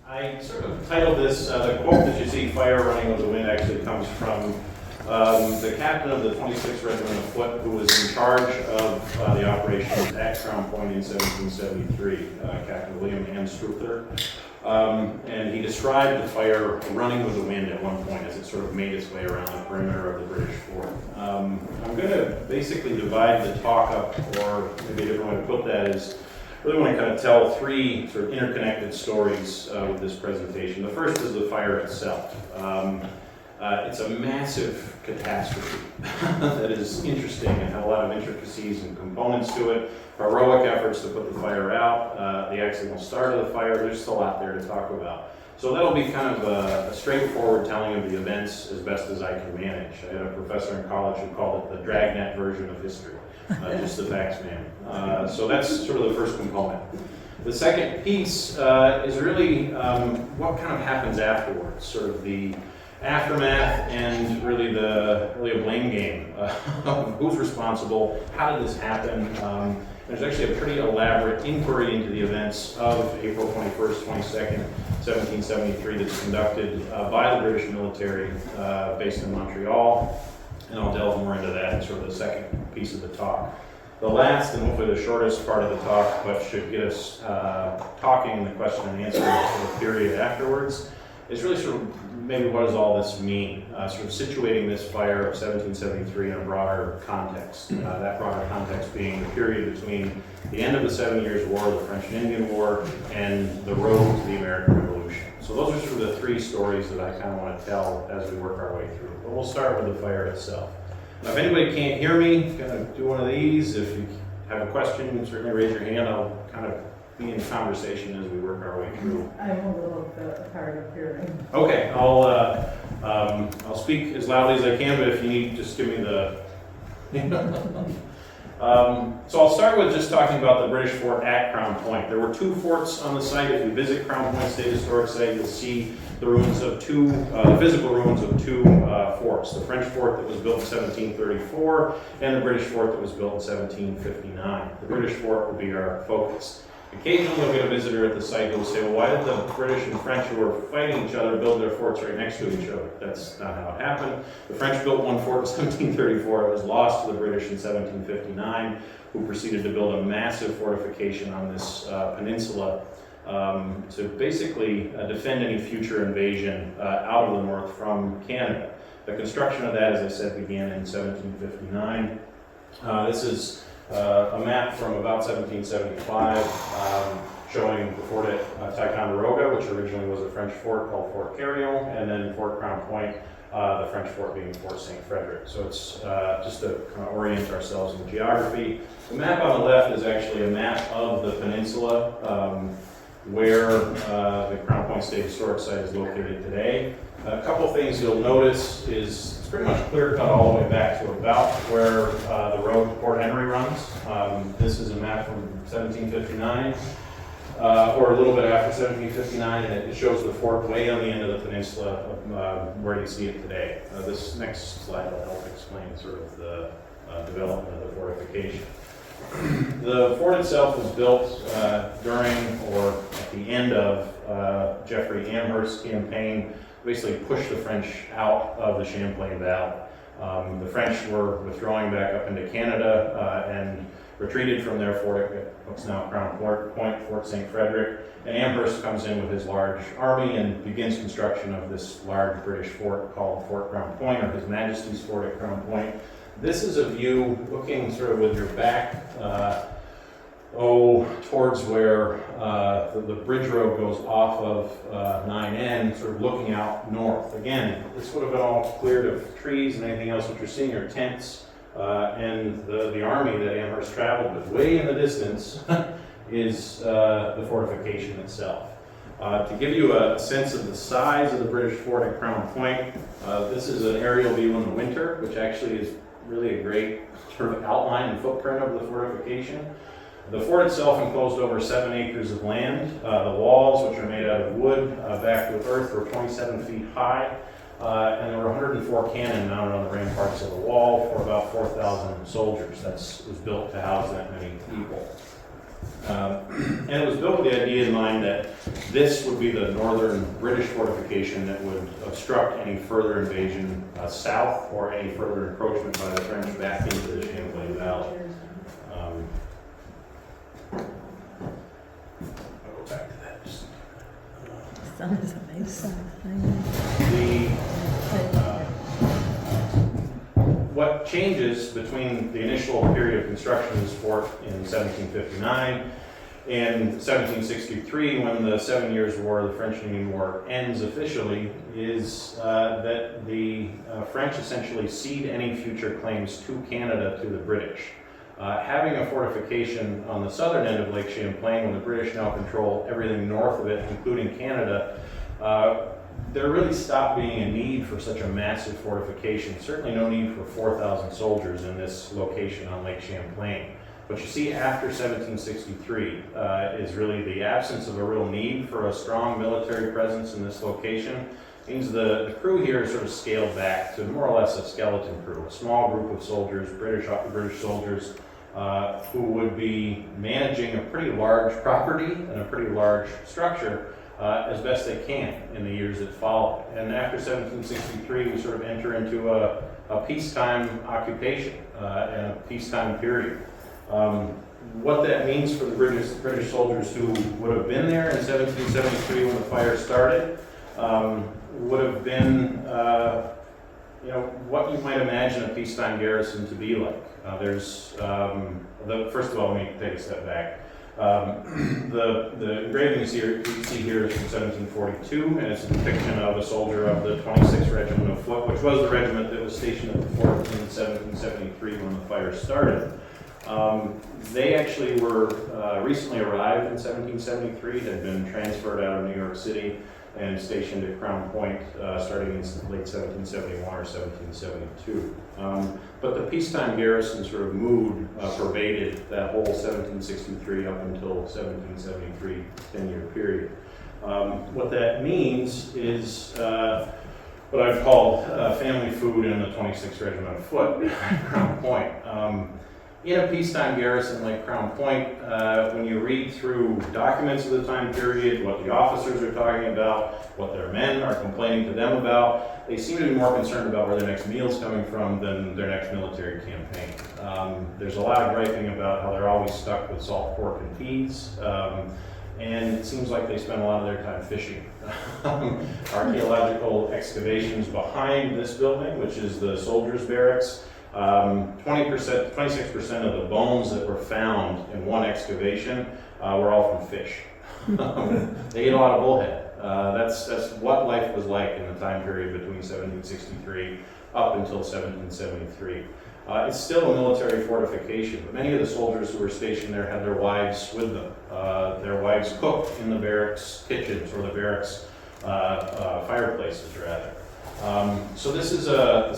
I sort of titled this, the quote that you see, "Fire Running with the Wind," actually comes from the captain of the 26th Regiment of Foot, who was in charge of the operations at Crown Point in 1773, Captain William Anstruther. And he described the fire running with the wind at one point as it sort of made its way around the perimeter of the British fort. I'm going to basically divide the talk up, or maybe a different way to put that is, I really want to kind of tell three sort of interconnected stories with this presentation. The first is the fire itself. It's a massive catastrophe that is interesting and had a lot of intricacies and components to it. Heroic efforts to put the fire out, the accidental start of the fire. There's just a lot there to talk about. So that'll be kind of a straightforward telling of the events as best as I can manage. I had a professor in college who called it the dragnet version of history, just the facts, man. So that's sort of the first component. The second piece is really what kind of happens afterwards, sort of the aftermath and really a blame game. Who's responsible? How did this happen? There's actually a pretty elaborate inquiry into the events of April 21st, 22nd, 1773 that's conducted by the British military based in Montreal, and I'll delve more into that in sort of the second piece of the talk. The last and hopefully the shortest part of the talk, but should get us talking in the question and answer for the period afterwards, is really sort of maybe what does all this mean? Sort of situating this fire of 1773 in a broader context. That broader context being the period between the end of the 7 Years' War, the French and Indian War, and the road to the American Revolution. So those are sort of the three stories that I kind of want to tell as we work our way through. But we'll start with the fire itself. Now, if anybody can't hear me, kind of do one of these. If you have a question, certainly raise your hand. I'll kind of be in conversation as we work our way through. I'm a little bit hard of hearing. Okay, I'll speak as loudly as I can, but if you need, just give me the. So I'll start with just talking about the British fort at Crown Point. There were two forts on the site. If you visit Crown Point State Historic Site, you'll see the ruins of two, the physical ruins of two forts. The French fort that was built in 1734 and the British fort that was built in 1759. The British fort will be our focus. Occasionally you'll get a visitor at the site who will say, well, why did the British and French who were fighting each other build their forts right next to each other? That's not how it happened. The French built one fort in 1734. It was lost to the British in 1759, who proceeded to build a massive fortification on this peninsula to basically defend any future invasion out of the north from Canada. The construction of that, as I said, began in 1759. This is a map from about 1775 showing the fort at Ticonderoga, which originally was a French fort called Fort Carillon, and then Fort Crown Point, the French fort being Fort St. Frederick. So it's just to kind of orient ourselves in geography. The map on the left is actually a map of the peninsula where the Crown Point State Historic Site is located today. A couple things you'll notice is it's pretty much clear cut all the way back to about where the road to Port Henry runs. This is a map from 1759, or a little bit after 1759, and it shows the fort way on the end of the peninsula where you see it today. This next slide will help explain sort of the development of the fortification. The fort itself was built during or at the end of Geoffrey Amherst's campaign, basically pushed the French out of the Champlain Valley. The French were withdrawing back up into Canada and retreated from their fort at what's now Crown Point, Fort St. Frederick, and Amherst comes in with his large army and begins construction of this large British fort called Fort Crown Point, or His Majesty's Fort at Crown Point. This is a view looking sort of with your back towards where the bridge road goes off of 9N, sort of looking out north. Again, this would have been all cleared of trees and anything else. What you're seeing are tents and the army that Amherst traveled with. Way in the distance is the fortification itself. To give you a sense of the size of the British fort at Crown Point, this is an aerial view in the winter, which actually is really a great sort of outline and footprint of the fortification. The fort itself enclosed over 7 acres of land. The walls, which are made out of wood backed with earth, were 27 feet high, and there were 104 cannon mounted on the ramparts of the wall for about 4,000 soldiers. That was built to house that many people. And it was built with the idea in mind that this would be the northern British fortification that would obstruct any further invasion south or any further encroachment by the French back into the Champlain Valley. I'll go back to that. The sun is amazing. What changes between the initial period of construction of this fort in 1759 and 1763, when the 7 Years' War, the French-Indian War, ends officially, is that the French essentially cede any future claims to Canada to the British. Having a fortification on the southern end of Lake Champlain, when the British now control everything north of it, including Canada, there really stopped being a need for such a massive fortification. Certainly no need for 4,000 soldiers in this location on Lake Champlain. What you see after 1763 is really the absence of a real need for a strong military presence in this location. It means the crew here is sort of scaled back to more or less a skeleton crew, a small group of soldiers, British soldiers, who would be managing a pretty large property and a pretty large structure as best they can in the years that follow. And after 1763, we sort of enter into a peacetime occupation and a peacetime period. What that means for the British soldiers who would have been there in 1773 when the fire started would have been, what you might imagine a peacetime garrison to be like. First of all, let me take a step back. The engraving you see here is from 1742, and it's a depiction of a soldier of the 26th Regiment of Foot, which was the regiment that was stationed at the fort in 1773 when the fire started. They actually were recently arrived in 1773, had been transferred out of New York City and stationed at Crown Point starting in late 1771 or 1772. But the peacetime garrison sort of mood pervaded that whole 1763 up until 1773 10-year period. What that means is what I've called family food in the 26th Regiment of Foot at Crown Point. In a peacetime garrison like Crown Point, when you read through documents of the time period, what the officers are talking about, what their men are complaining to them about, they seem to be more concerned about where their next meal's coming from than their next military campaign. There's a lot of griping about how they're always stuck with salt pork and peas, and it seems like they spend a lot of their time fishing. Archaeological excavations behind this building, which is the soldiers' barracks, 26% of the bones that were found in one excavation were all from fish. They ate a lot of bullhead. That's what life was like in the time period between 1763 up until 1773. It's still a military fortification, but many of the soldiers who were stationed there had their wives with them. Their wives cooked in the barracks kitchens or the barracks fireplaces, rather. So this is a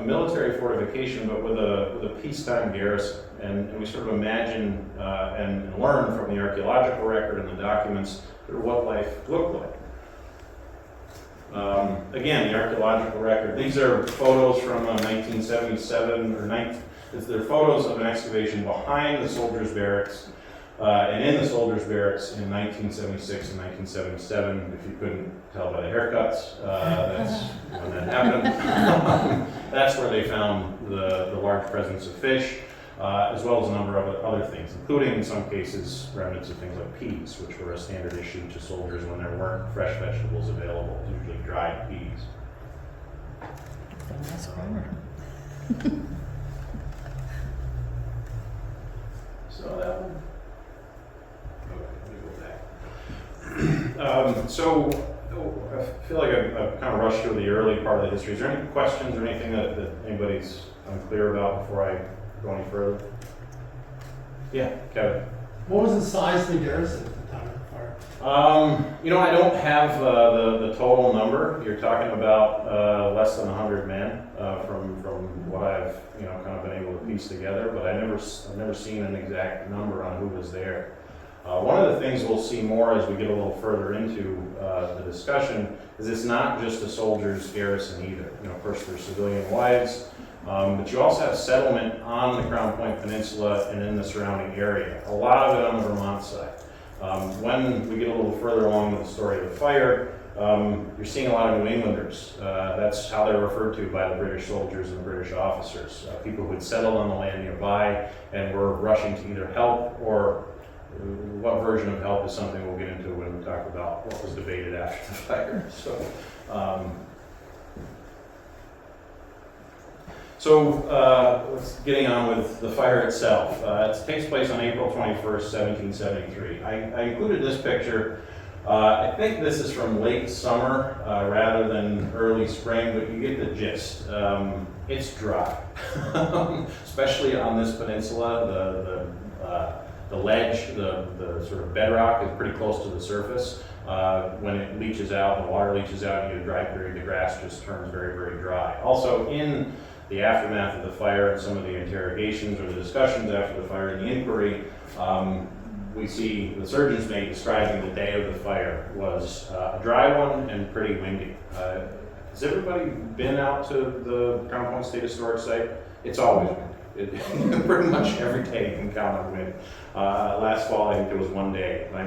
military fortification, but with a peacetime garrison, and we sort of imagine and learn from the archaeological record and the documents what life looked like. Again, the archaeological record. These are photos from 1977 they're photos of an excavation behind the soldiers' barracks. And in the soldiers' barracks in 1976 and 1977, if you couldn't tell by the haircuts, that's when that happened. That's where they found the large presence of fish, as well as a number of other things, including in some cases remnants of things like peas, which were a standard issue to soldiers when there weren't fresh vegetables available, usually dried peas. So that one. So I feel like I've kind of rushed through the early part of the history. Is there any questions or anything that anybody's unclear about before I go any further? Yeah, Kevin. What was the size of the garrison at the time of the fire? I don't have the total number. You're talking about less than 100 men from what I've kind of been able to piece together, but I've never seen an exact number on who was there. One of the things we'll see more as we get a little further into the discussion is it's not just a soldier's garrison either. Of course, there's civilian wives, But you also have settlement on the Crown Point Peninsula and in the surrounding area, a lot of it on the Vermont side. When we get a little further along with the story of the fire, you're seeing a lot of New Englanders. That's how they're referred to by the British soldiers and the British officers. People who had settled on the land nearby and were rushing to either help, or what version of help is something we'll get into when we talk about what was debated after the fire. Let's getting on with the fire itself. It takes place on April 21st, 1773. I included this picture. I think this is from late summer rather than early spring, but you get the gist. It's dry, especially on this peninsula. The ledge, the sort of bedrock is pretty close to the surface. When it leaches out, the water leaches out, you get a dry period, the grass just turns very, very dry. Also, in the aftermath of the fire and some of the interrogations or the discussions after the fire and the inquiry, we see the surgeon's mate describing the day of the fire was a dry one and pretty windy. Has everybody been out to the Crown Point State Historic Site? It's always windy. Pretty much every day you can count on wind. Last fall, I think there was one day. I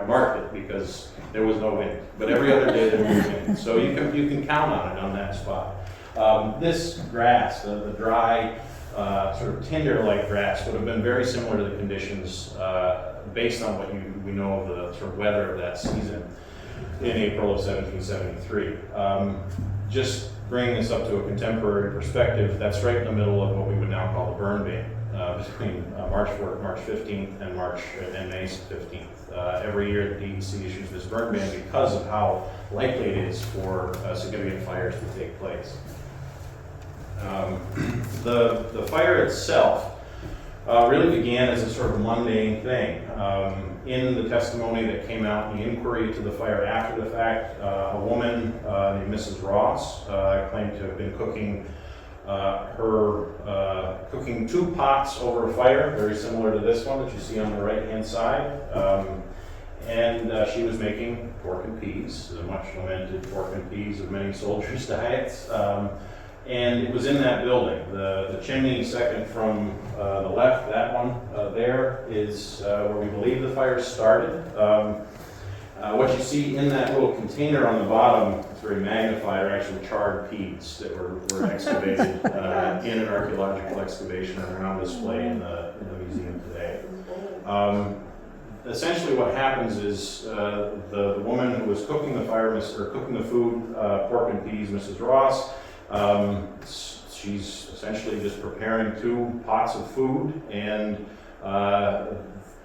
marked it because there was no wind, but every other day there was wind. So you can count on it on that spot. This grass, the dry, sort of tinder-like grass, would have been very similar to the conditions based on what we know of the sort of weather of that season in April of 1773. Just bringing this up to a contemporary perspective, that's right in the middle of what we would now call the burn ban, between March 15th and May 15th. Every year the DEC issues this burn ban because of how likely it is for significant fires to take place. The fire itself really began as a sort of mundane thing. In the testimony that came out in the inquiry to the fire after the fact, a woman named Mrs. Ross claimed to have been cooking cooking 2 pots over a fire, very similar to this one that you see on the right-hand side. She was making pork and peas, the much lamented pork and peas of many soldiers' diets. And it was in that building. The chimney second from the left, that one there, is where we believe the fire started. What you see in that little container on the bottom, it's very magnified, are actually charred peas that were excavated in an archaeological excavation and are on display in the museum today. Essentially what happens is the woman who was cooking cooking the food, pork and peas, Mrs. Ross, she's essentially just preparing 2 pots of food, and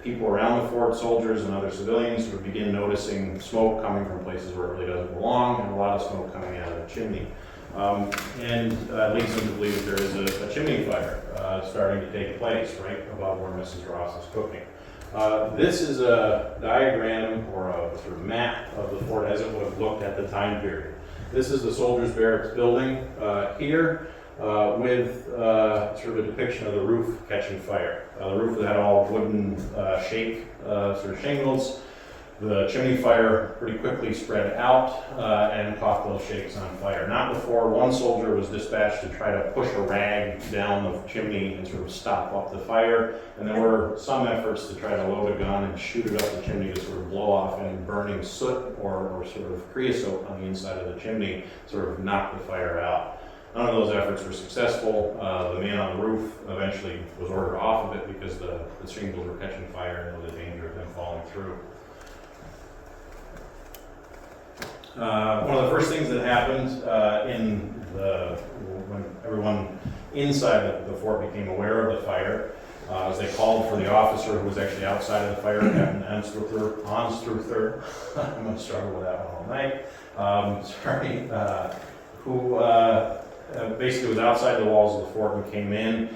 people around the fort, soldiers and other civilians, would begin noticing smoke coming from places where it really doesn't belong, and a lot of smoke coming out of the chimney. Leads them to believe that there is a chimney fire starting to take place right above where Mrs. Ross is cooking. This is a diagram or a sort of map of the fort as it would have looked at the time period. This is the soldiers' barracks building here with sort of a depiction of the roof catching fire. The roof had all wooden shake sort of shingles. The chimney fire pretty quickly spread out and caught those shakes on fire. Not before one soldier was dispatched to try to push a rag down the chimney and sort of stop up the fire. And there were some efforts to try to load a gun and shoot it up the chimney to sort of blow off any burning soot or sort of creosote on the inside of the chimney, sort of knock the fire out. None of those efforts were successful. The man on the roof eventually was ordered off of it because the shingles were catching fire and there was a danger of them falling through. One of the first things that happened when everyone inside the fort became aware of the fire was they called for the officer who was actually outside of the fire, Captain Anstruther. I'm going to struggle with that one all night. Who basically was outside the walls of the fort and came in.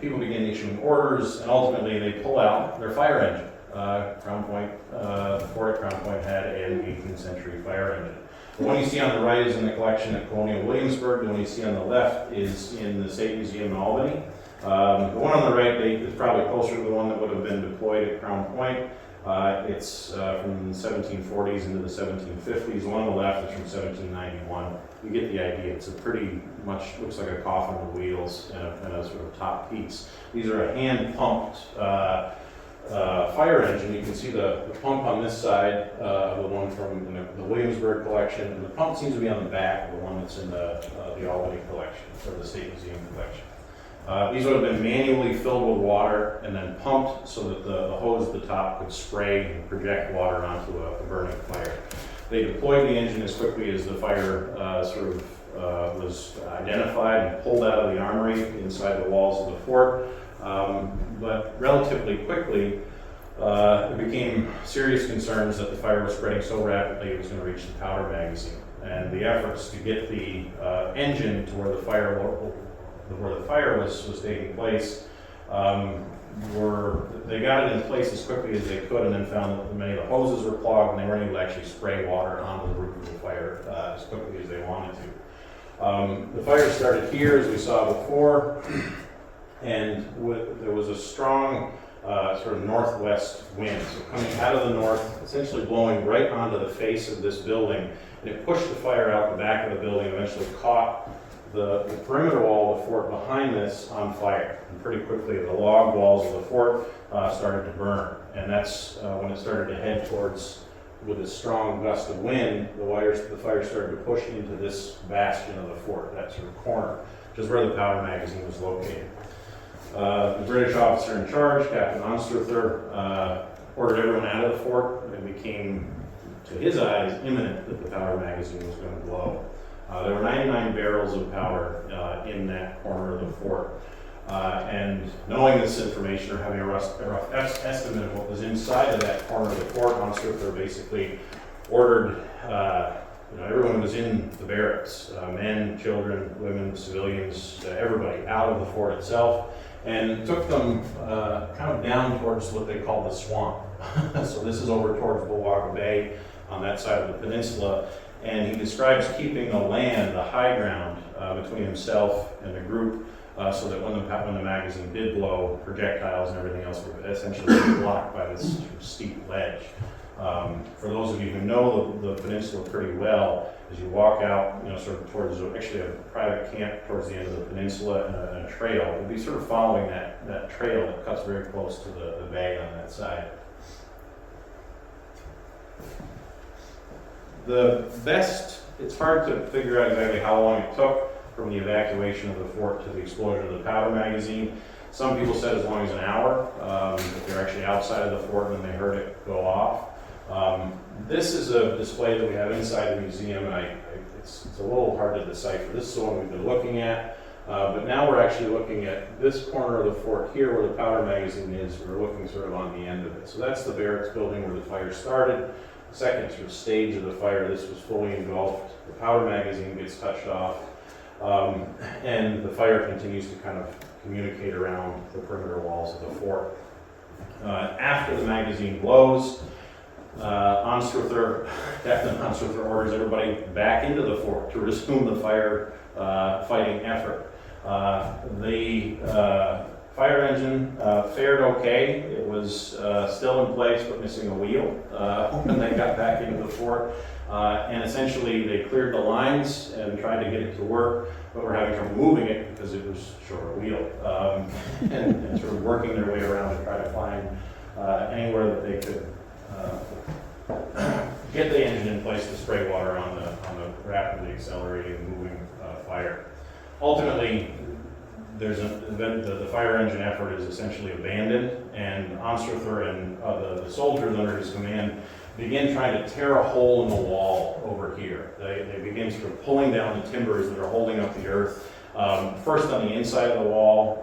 People began issuing orders, and ultimately they pull out their fire engine. Crown Point, the fort at Crown Point had an 18th century fire engine. The one you see on the right is in the collection at Colonial Williamsburg. The one you see on the left is in the State Museum in Albany. The one on the right is probably closer to the one that would have been deployed at Crown Point. It's from the 1740s into the 1750s. Along the left is from 1791. You get the idea. It's a pretty much looks like a coffin with wheels and a sort of top piece. These are a hand-pumped fire engine. You can see the pump on this side of the one from the Williamsburg collection, and the pump seems to be on the back of the one that's in the Albany collection, or the State Museum collection. These would have been manually filled with water and then pumped so that the hose at the top could spray and project water onto a burning fire. They deployed the engine as quickly as the fire was identified and pulled out of the armory inside the walls of the fort. But relatively quickly, it became serious concerns that the fire was spreading so rapidly it was going to reach the powder magazine. And the efforts to get the engine to where the fire was taking place they got it in place as quickly as they could, and then found that many of the hoses were clogged and they weren't able to actually spray water onto the roof of the fire as quickly as they wanted to. The fire started here, as we saw before, and there was a strong sort of northwest wind, so coming out of the north, essentially blowing right onto the face of this building, and it pushed the fire out the back of the building, eventually caught the perimeter wall of the fort behind this on fire. And pretty quickly, the log walls of the fort started to burn, and that's when it started to head towards, with a strong gust of wind, the fire started to push into this bastion of the fort, that sort of corner, which is where the powder magazine was located. The British officer in charge, Captain Anstruther, ordered everyone out of the fort. It became, to his eyes, imminent that the powder magazine was going to blow. There were 99 barrels of powder in that corner of the fort. And knowing this information, or having a rough estimate of what was inside of that corner of the fort, Anstruther basically ordered everyone who was in the barracks, men, children, women, civilians, everybody, out of the fort itself, and took them kind of down towards what they call the swamp. So this is over towards Bulwaga Bay on that side of the peninsula. And he describes keeping the land, the high ground, between himself and the group, so that when the magazine did blow, projectiles and everything else were essentially blocked by this sort of steep ledge. For those of you who know the peninsula pretty well, as you walk out, sort of towards actually a private camp towards the end of the peninsula and a trail, you'll be sort of following that trail that cuts very close to the bay on that side. It's hard to figure out exactly how long it took from the evacuation of the fort to the explosion of the powder magazine. Some people said as long as an hour, if they're actually outside of the fort and they heard it go off. This is a display that we have inside the museum, and it's a little hard to decipher. This is the one we've been looking at, but now we're actually looking at this corner of the fort here where the powder magazine is. We're looking sort of on the end of it. So that's the barracks building where the fire started. The second sort of stage of the fire, this was fully engulfed. The powder magazine gets touched off, and the fire continues to kind of communicate around the perimeter walls of the fort. After the magazine blows, Captain Anstruther orders everybody back into the fort to resume the fire fighting effort. The fire engine fared okay. It was still in place but missing a wheel when they got back into the fort. And essentially they cleared the lines and tried to get it to work, but were having trouble moving it because it was short of wheel. And sort of working their way around to try to find anywhere that they could get the engine in place to spray water on the rapidly accelerating, moving fire. Ultimately, the fire engine effort is essentially abandoned, and Anstruther and the soldiers under his command begin trying to tear a hole in the wall over here. They begin sort of pulling down the timbers that are holding up the earth, first on the inside of the wall,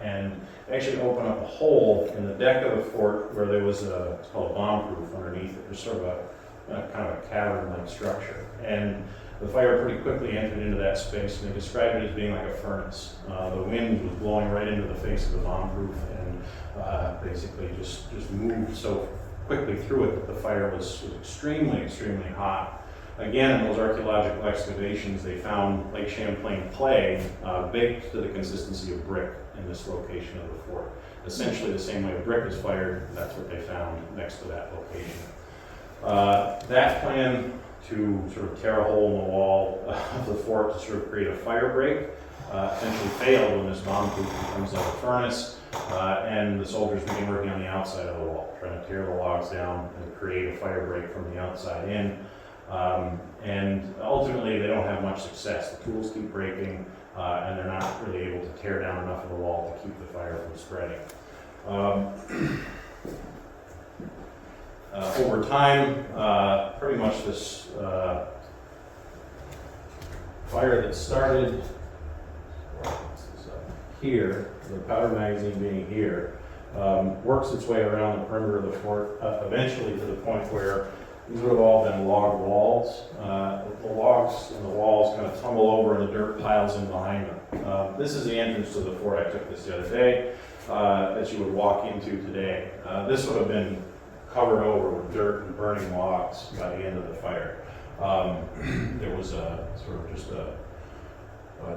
and actually open up a hole in the deck of the fort where there was it's called a bomb proof underneath it. There's sort of a kind of a cavern-like structure. And the fire pretty quickly entered into that space, and they described it as being like a furnace. The wind was blowing right into the face of the bomb proof and basically just moved so quickly through it that the fire was extremely, extremely hot. Again, in those archaeological excavations, they found Lake Champlain clay baked to the consistency of brick. in this location of the fort. Essentially the same way a brick is fired, that's what they found next to that location. That plan to sort of tear a hole in the wall of the fort to sort of create a fire break essentially failed when this bomb proof becomes like a furnace, and the soldiers begin working on the outside of the wall, trying to tear the logs down and create a fire break from the outside in. And ultimately they don't have much success. The tools keep breaking, and they're not really able to tear down enough of the wall to keep the fire from spreading. Over time, pretty much this fire that started here, the powder magazine being here, works its way around the perimeter of the fort, eventually to the point where these would have all been log walls. The logs and the walls kind of tumble over and the dirt piles in behind them. This is the entrance to the fort. I took this the other day, that you would walk into today. This would have been covered over with dirt and burning logs by the end of the fire. There was a sort of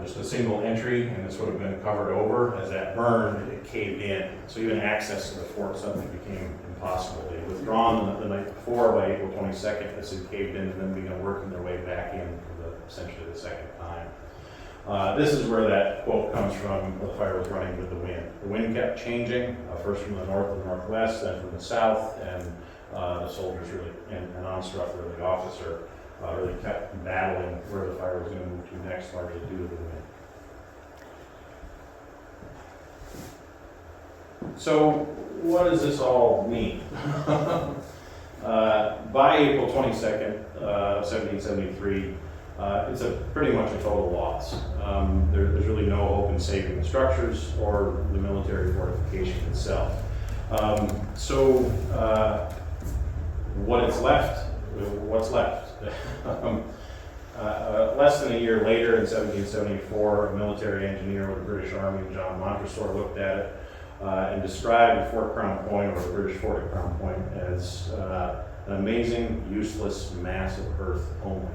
just a single entry, and this would have been covered over. As that burned, it caved in. So even access to the fort suddenly became impossible. They had withdrawn the night before. By April 22nd, this had caved in and then began working their way back in for essentially the second time. This is where that quote comes from: the fire was running with the wind. The wind kept changing, first from the north and northwest, then from the south, and the soldiers really, and Onstruther, the officer, really kept battling where the fire was going to move to next, largely due to the wind. So what does this all mean? By April 22nd, 1773, it's pretty much a total loss. There's really no hope in saving the structures or the military fortification itself. What's left? Less than a year later, in 1774, a military engineer with the British Army, John Montresor, looked at it and described Fort Crown Point, or the British fort at Crown Point, as an amazing, useless mass of earth only.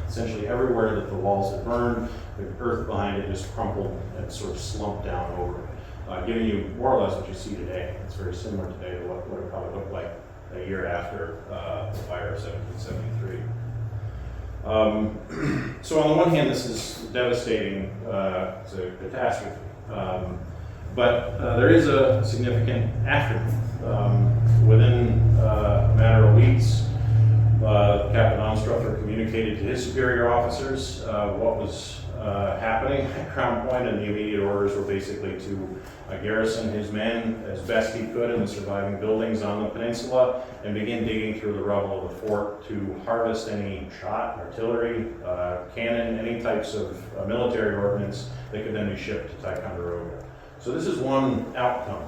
Essentially everywhere that the walls had burned, the earth behind it just crumpled and sort of slumped down over it, giving you more or less what you see today. It's very similar today to what it probably looked like a year after the fire of 1773. So on the one hand, this is devastating. It's a catastrophe. But there is a significant aftermath. Within a matter of weeks, Captain Onstruther communicated to his superior officers what was happening at Crown Point, and the immediate orders were basically to garrison his men as best he could in the surviving buildings on the peninsula and begin digging through the rubble of the fort to harvest any shot, artillery, cannon, any types of military ordnance that could then be shipped to Ticonderoga. So this is one outcome.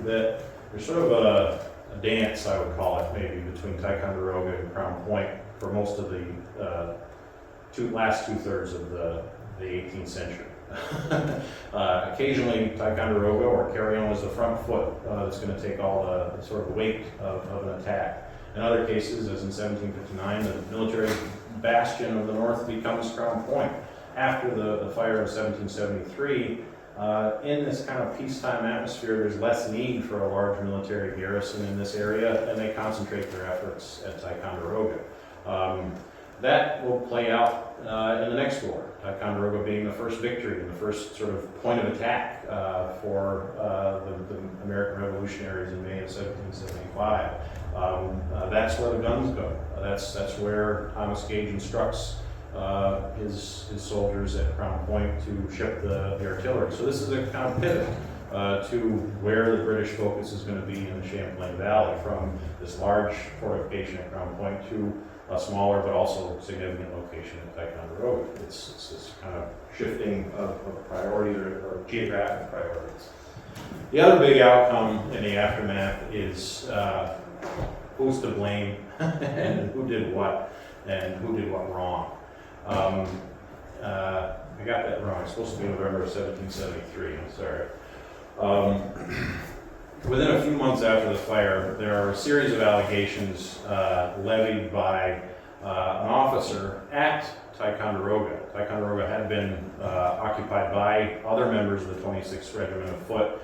That there's sort of a dance, I would call it, maybe, between Ticonderoga and Crown Point for most of the last two-thirds of the 18th century. Occasionally, Ticonderoga or Carillon was the front foot that's going to take all the sort of weight of an attack. In other cases, as in 1759, the military bastion of the North becomes Crown Point. After the fire of 1773, in this kind of peacetime atmosphere, there's less need for a large military garrison in this area, and they concentrate their efforts at Ticonderoga. That will play out in the next war, Ticonderoga being the first victory and the first sort of point of attack for the American revolutionaries in May of 1775. That's where the guns go. That's where Thomas Gage instructs his soldiers at Crown Point to ship the artillery. So this is a kind of pivot to where the British focus is going to be in the Champlain Valley, from this large fortification at Crown Point to a smaller but also significant location at Ticonderoga. It's this kind of shifting of priorities or geographic priorities. The other big outcome in the aftermath is who's to blame and who did what and who did what wrong. I got that wrong. It's supposed to be November of 1773. I'm sorry. Within a few months after the fire, there are a series of allegations levied by an officer at Ticonderoga Ticonderoga had been occupied by other members of the 26th Regiment of Foot,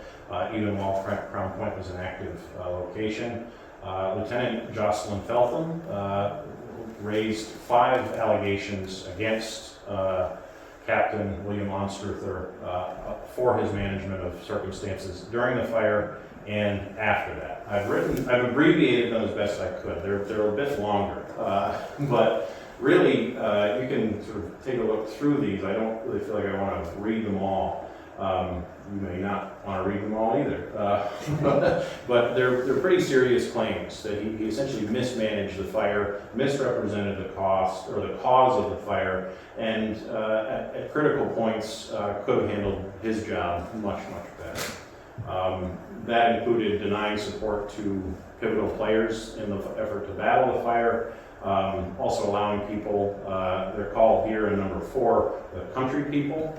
even while Crown Point was an active location. Lieutenant Jocelyn Feltham raised 5 allegations against Captain William Onstruther for his management of circumstances during the fire and after that. I've abbreviated them as best I could. They're a bit longer, but really you can sort of take a look through these. I don't really feel like I want to read them all. You may not want to read them all either, but they're pretty serious claims that he essentially mismanaged the fire, misrepresented the cost or the cause of the fire, and at critical points could have handled his job much better. That included denying support to pivotal players in the effort to battle the fire, also allowing people, they're called here in number 4, the country people,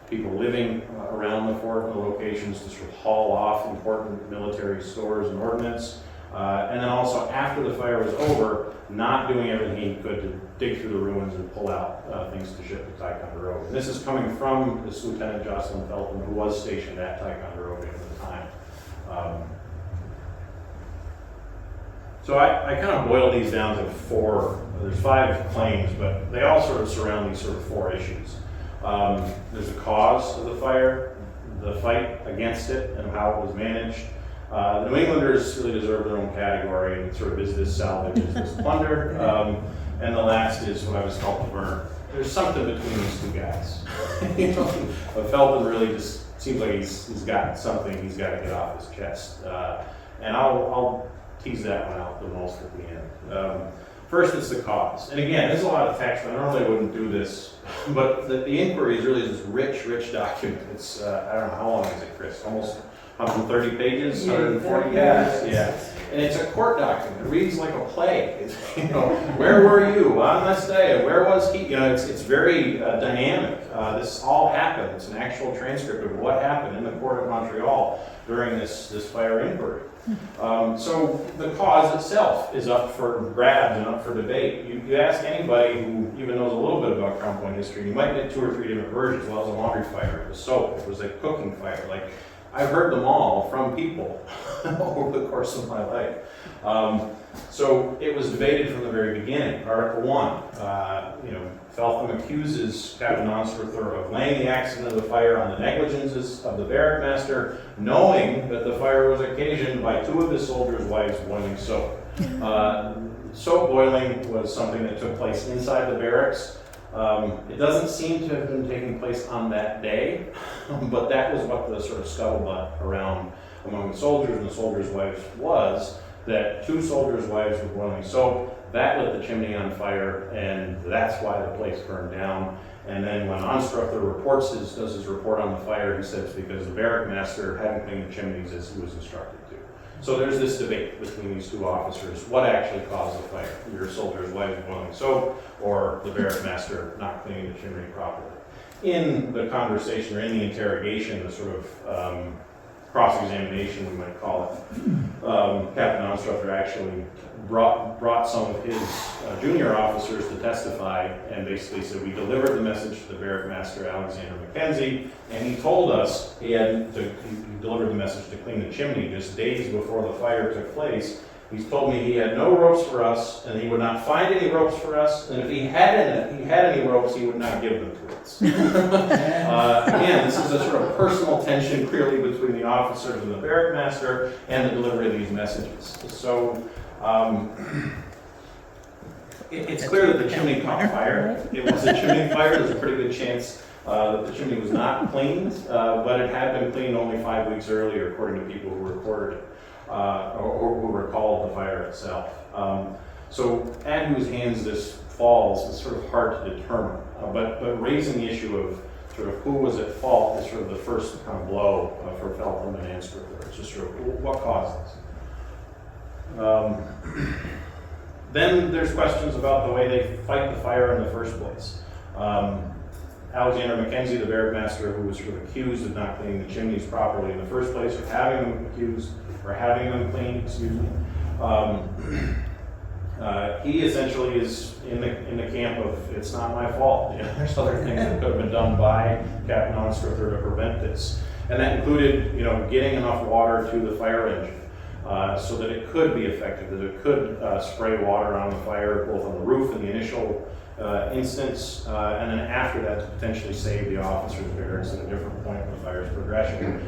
people living around the fort and the locations to sort of haul off important military stores and ordnance. And then also after the fire was over, not doing everything he could to dig through the ruins and pull out things to ship to Ticonderoga. And this is coming from this Lieutenant Jocelyn Feltham, who was stationed at Ticonderoga at the time. So I kind of boiled these down to 4. There's 5 claims, but they all sort of surround these sort of 4 issues. There's the cause of the fire, the fight against it, and how it was managed. The New Englanders really deserve their own category, and sort of is this salvage, is this plunder? And the last is what I was called the burn. There's something between these 2 guys. But Feltham really just seems like he's got something he's got to get off his chest. And I'll tease that one out the most at the end. First, it's the cause. And again, there's a lot of text. I normally wouldn't do this, but the inquiry is really this rich document. It's, I don't know, how long is it, Chris? Almost 130 pages, 140 pages? Yeah. And it's a court document. It reads like a play. It's, where were you on this day? Where was he? It's very dynamic. This all happened. It's an actual transcript of what happened in the court of Montreal during this fire inquiry. So the cause itself is up for grabs and up for debate. You ask anybody who even knows a little bit about Crown Point history, you might get 2 or 3 different versions. Well, it was a laundry fire, it was soap, it was a cooking fire. Like, I've heard them all from people over the course of my life. So it was debated from the very beginning. Article 1, Feltham accuses Captain Onstruther of laying the accident of the fire on the negligences of the barrack master, knowing that the fire was occasioned by 2 of his soldiers' wives boiling soap. Soap boiling was something that took place inside the barracks. It doesn't seem to have been taking place on that day, but that was what the sort of scuttlebutt around among the soldiers and the soldiers' wives was, that 2 soldiers' wives were boiling soap. That lit the chimney on fire, and that's why the place burned down. And then when Onstruther does his report on the fire, he says because the barrack master hadn't cleaned the chimneys as he was instructed to. So there's this debate between these 2 officers. What actually caused the fire? Your soldier's wife boiling soap, or the barrack master not cleaning the chimney properly? In the conversation, or in the interrogation, the sort of cross-examination, we might call it, Captain Onstruther actually brought some of his junior officers to testify, and basically said, we delivered the message to the barrack master, Alexander Mackenzie, and he told us he delivered the message to clean the chimney just days before the fire took place. He's told me he had no ropes for us, and he would not find any ropes for us, and if he had any ropes, he would not give them to us. Again, this is a sort of personal tension clearly between the officers and the barrack master and the delivery of these messages. So it's clear that the chimney caught fire. It was a chimney fire. There's a pretty good chance that the chimney was not cleaned, but it had been cleaned only 5 weeks earlier, according to people who reported it. Or who recalled the fire itself. So at whose hands this falls is sort of hard to determine. But raising the issue of sort of who was at fault is sort of the first kind of blow for Feltham and Onstruther. It's just sort of what caused this. Then there's questions about the way they fight the fire in the first place. Alexander Mackenzie, the barrack master, who was sort of accused of not cleaning the chimneys properly in the first place, or having them cleaned, He essentially is in the camp of, it's not my fault. You know, there's other things that could have been done by Captain Onstruther to prevent this. And that included, you know, getting enough water to the fire engine so that it could be effective, that it could spray water on the fire, both on the roof in the initial instance, and then after that to potentially save the officers' barracks at a different point in the fire's progression.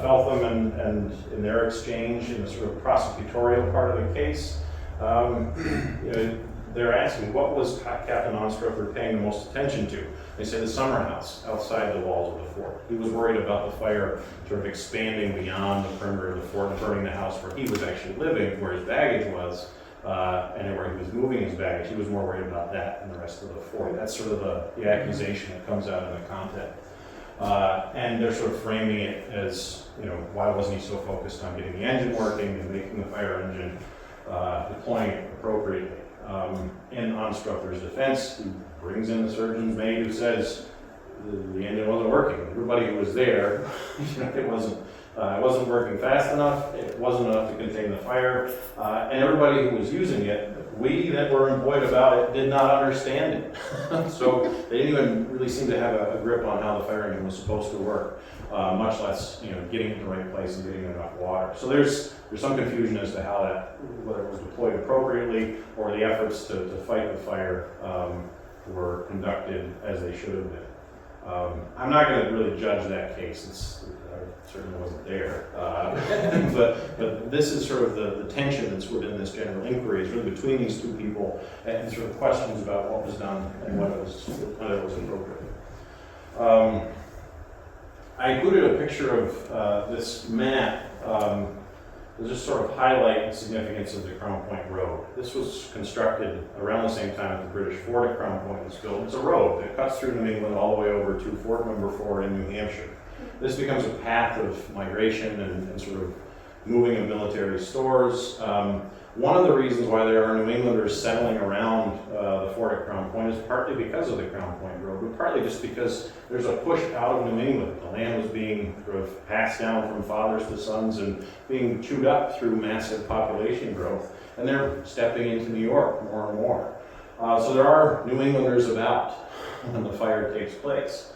Feltham and in their exchange in the sort of prosecutorial part of the case, you know, they're asking, what was Captain Onstruther paying the most attention to? They say the summer house outside the walls of the fort. He was worried about the fire sort of expanding beyond the perimeter of the fort and burning the house where he was actually living, where his baggage was, and where he was moving his baggage. He was more worried about that than the rest of the fort. That's sort of the accusation that comes out in the content. And they're sort of framing it as, you know, why wasn't he so focused on getting the engine working and making the fire engine, deploying it appropriately? In Onstruther's defense, he brings in the surgeon's mate who says the engine wasn't working. Everybody who was there, you know, it wasn't working fast enough, it wasn't enough to contain the fire, and everybody who was using it, we that were employed about it did not understand it. So they didn't even really seem to have a grip on how the fire engine was supposed to work, much less, you know, getting it to the right place and getting enough water. So there's some confusion as to how that, whether it was deployed appropriately or the efforts to fight the fire were conducted as they should have been. I'm not going to really judge that case. I certainly wasn't there. But this is sort of the tension that's within this general inquiry, is really between these two people and sort of questions about what was done and whether it was appropriate. I included a picture of this map to just sort of highlight the significance of the Crown Point Road. This was constructed around the same time that the British fort at Crown Point was built. It's a road that cuts through New England all the way over to Fort No. 4 in New Hampshire. This becomes a path of migration and sort of moving of military stores. One of the reasons why there are New Englanders settling around the fort at Crown Point is partly because of the Crown Point Road, but partly just because there's a push out of New England. The land was being sort of passed down from fathers to sons and being chewed up through massive population growth, and they're stepping into New York more and more. So there are New Englanders about when the fire takes place.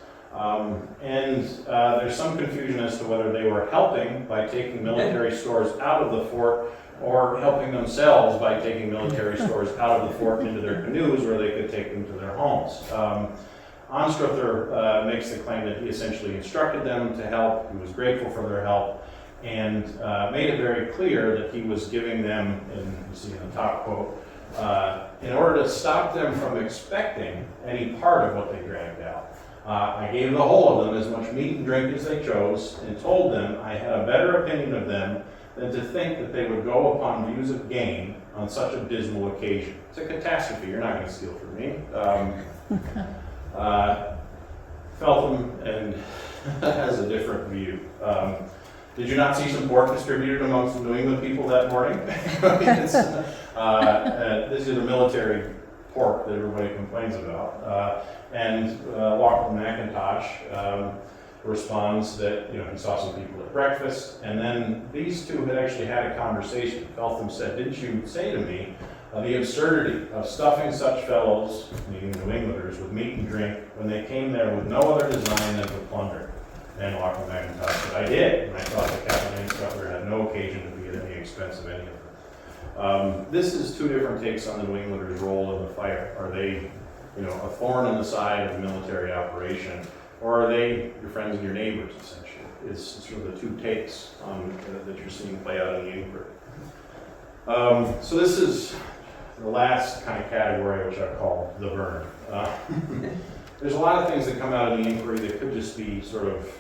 There's some confusion as to whether they were helping by taking military stores out of the fort or helping themselves by taking military stores out of the fort into their canoes where they could take them to their homes. Onstruther makes the claim that he essentially instructed them to help, he was grateful for their help, and made it very clear that he was giving them, and you see in the top quote, in order to stop them from expecting any part of what they dragged out. I gave the whole of them as much meat and drink as they chose, and told them I had a better opinion of them than to think that they would go upon views of gain on such a dismal occasion. It's a catastrophe, you're not going to steal from me. Feltham has a different view. Did you not see some pork distributed amongst the New England people that morning? This is a military pork that everybody complains about. Walker McIntosh responds that he saw some people at breakfast, and then these two had actually had a conversation. Feltham said, "Didn't you say to me the absurdity of stuffing such fellows," meaning New Englanders, "with meat and drink when they came there with no other design than to plunder?" And Walker McIntosh said, "I did, and I thought that Captain Onstruther had no occasion to be at any expense of any of them." This is two different takes on the New Englanders' role in the fire. Are they, a thorn in the side of the military operation, or are they your friends and your neighbors, essentially? It's sort of the two takes that you're seeing play out in the inquiry. So this is the last kind of category, which I call the burn. There's a lot of things that come out of the inquiry that could just be sort of,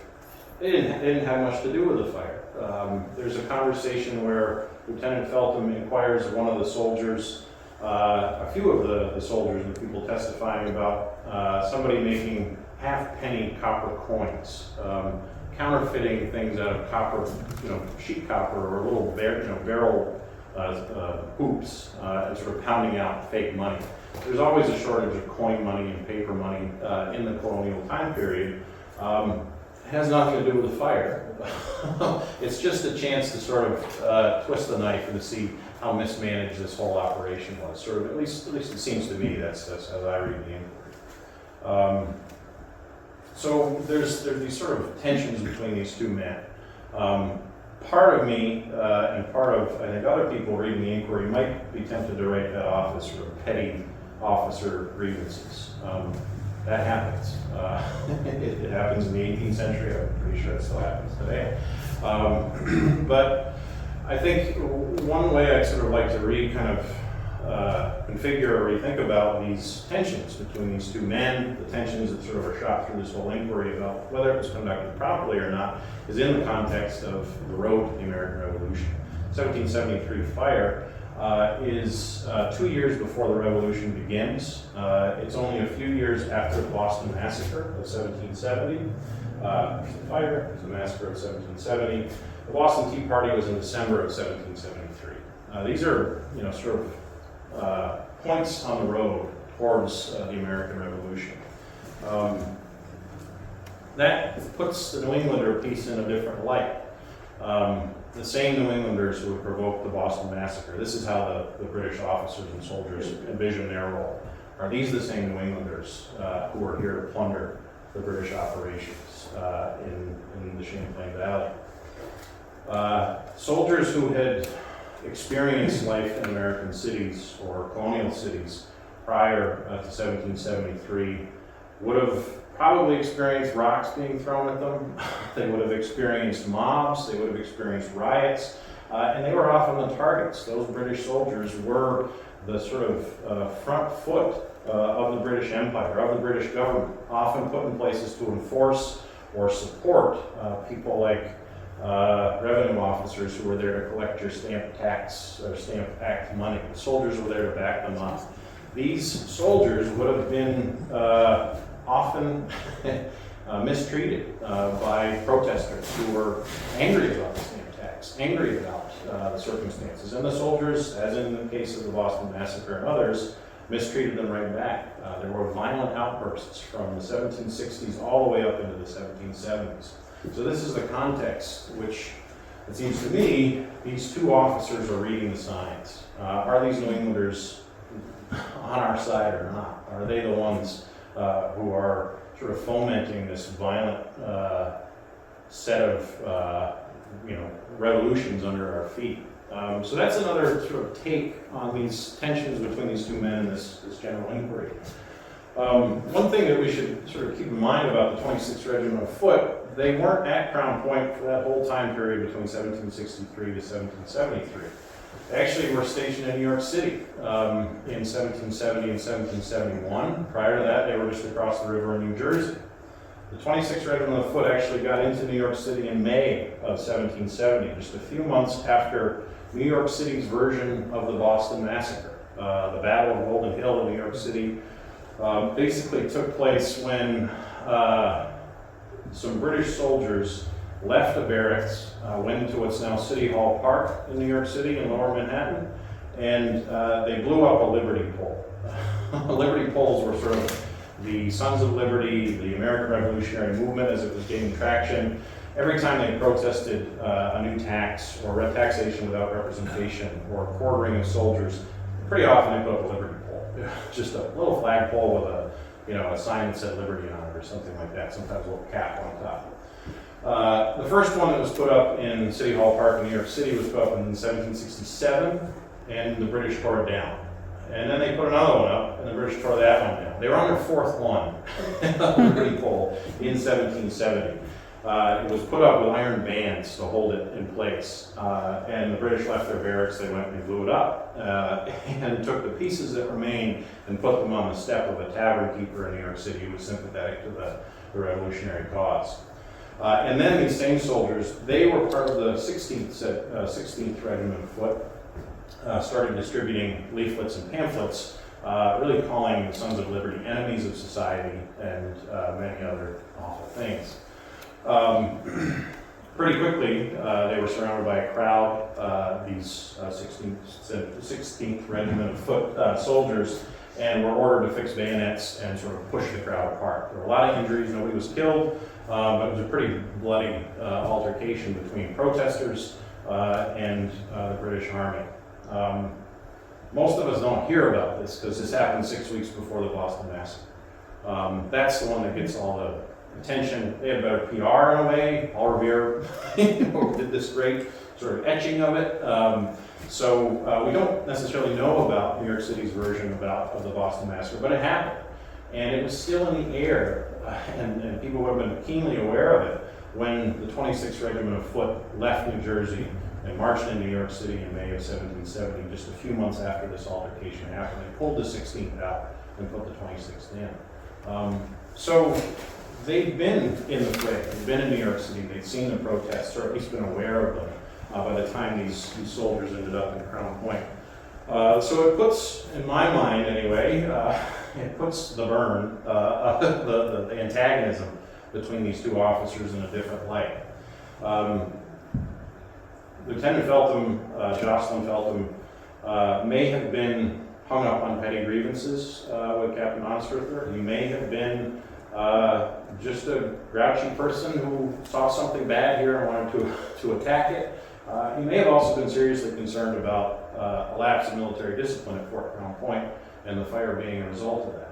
they didn't have much to do with the fire. There's a conversation where Lieutenant Feltham inquires of one of the soldiers, a few of the soldiers and the people testifying about somebody making half-penny copper coins, counterfeiting things out of copper, sheet copper or little barrel hoops, and sort of pounding out fake money. There's always a shortage of coin money and paper money in the colonial time period. has nothing to do with the fire. It's just a chance to sort of twist the knife and to see how mismanaged this whole operation was. Sort of, at least it seems to me that's how I read the inquiry. So there's these sort of tensions between these two men. Part of me and part of, I think, other people reading the inquiry might be tempted to write that off as sort of petty officer grievances. That happens. It happens in the 18th century. I'm pretty sure it still happens today. But I think one way I'd sort of like to configure or rethink about these tensions between these two men, the tensions that sort of are shot through this whole inquiry about whether it was conducted properly or not, is in the context of the road to the American Revolution. 1773 fire is 2 years before the Revolution begins. It's only a few years after the Boston Massacre of 1770. There's the fire, there's the massacre of 1770. The Boston Tea Party was in December of 1773. These are, sort of points on the road towards the American Revolution. That puts the New Englander piece in a different light. The same New Englanders who had provoked the Boston Massacre, this is how the British officers and soldiers envision their role. Are these the same New Englanders who are here to plunder the British operations in the Champlain Valley? Soldiers who had experienced life in American cities or colonial cities prior to 1773 would have probably experienced rocks being thrown at them. They would have experienced mobs, they would have experienced riots, and they were often the targets. Those British soldiers were the sort of front foot of the British Empire, of the British government, often put in places to enforce or support people like revenue officers who were there to collect your stamp tax or stamp act money. The soldiers were there to back them up. These soldiers would have been often mistreated by protesters who were angry about the stamp tax, angry about the circumstances. And the soldiers, as in the case of the Boston Massacre and others, mistreated them right back. There were violent outbursts from the 1760s all the way up into the 1770s. So this is the context which, it seems to me, these two officers are reading the signs. Are these New Englanders on our side or not? Are they the ones who are sort of fomenting this violent set of revolutions under our feet? So that's another sort of take on these tensions between these two men in this general inquiry. One thing that we should sort of keep in mind about the 26th Regiment of Foot, they weren't at Crown Point for that whole time period between 1763 to 1773. They actually were stationed in New York City in 1770 and 1771. Prior to that, they were just across the river in New Jersey. The 26th Regiment of Foot actually got into New York City in May of 1770, just a few months after New York City's version of the Boston Massacre. The Battle of Golden Hill in New York City basically took place when some British soldiers left a barracks, went into what's now City Hall Park in New York City in Lower Manhattan, and they blew up a Liberty pole. Liberty poles were sort of the Sons of Liberty, the American Revolutionary Movement as it was gaining traction. Every time they protested a new tax or taxation without representation or quartering of soldiers, pretty often they put up a Liberty pole. Just a little flagpole with a sign that said Liberty on it or something like that, sometimes a little cap on top. The first one that was put up in City Hall Park in New York City was put up in 1767, and the British tore it down. And then they put another one up, and the British tore that one down. They were on their fourth one, Liberty pole, in 1770. It was put up with iron bands to hold it in place. And the British left their barracks, they went and they blew it up, and took the pieces that remained and put them on the step of a tavern keeper in New York City who was sympathetic to the revolutionary cause. And then these same soldiers, they were part of the 16th Regiment of Foot, started distributing leaflets and pamphlets, really calling the Sons of Liberty enemies of society and many other awful things. Pretty quickly, they were surrounded by a crowd. These 16th Regiment of Foot soldiers and were ordered to fix bayonets and sort of push the crowd apart. There were a lot of injuries, nobody was killed, but it was a pretty bloody altercation between protesters and the British Army. Most of us don't hear about this because this happened 6 weeks before the Boston Massacre. That's the one that gets all the attention. They had better PR in a way. Paul Revere did this great sort of etching of it. So we don't necessarily know about New York City's version of the Boston Massacre, but it happened. And it was still in the air, and people would have been keenly aware of it when the 26th Regiment of Foot left New Jersey and marched into New York City in May of 1770, just a few months after this altercation happened. They pulled the 16th out and put the 26th in. So they've been in the fray, they've been in New York City, they've seen the protests, or at least been aware of them by the time these soldiers ended up in Crown Point. So it puts, in my mind anyway, it puts the burn, the antagonism between these two officers in a different light. Lieutenant Feltham, Jocelyn Feltham, may have been hung up on petty grievances with Captain Onsworther. He may have been just a grouchy person who saw something bad here and wanted to attack it. He may have also been seriously concerned about a lapse in military discipline at Fort Crown Point and the fire being a result of that.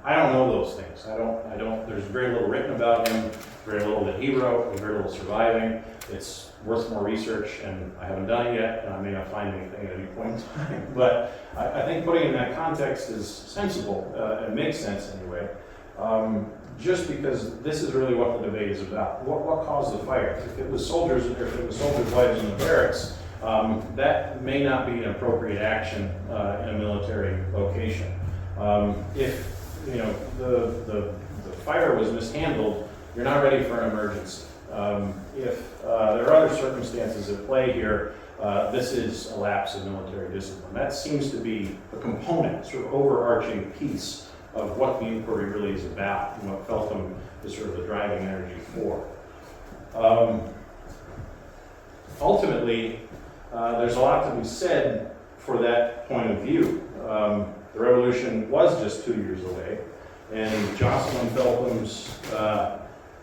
I don't know those things. There's very little written about him, very little that he wrote, there's very little surviving. It's worth more research, and I haven't done it yet, and I may not find anything at any point in time. But I think putting it in that context is sensible. It makes sense anyway. Just because this is really what the debate is about. What caused the fire? If it was soldiers, or if it was soldiers' wives in the barracks, that may not be an appropriate action in a military location. If the fire was mishandled, you're not ready for an emergency. If there are other circumstances at play here, this is a lapse in military discipline. That seems to be a component, sort of overarching piece of what the inquiry really is about and what Feltham is sort of the driving energy for. Ultimately, there's a lot to be said for that point of view. The revolution was just 2 years away, and Jocelyn Feltham's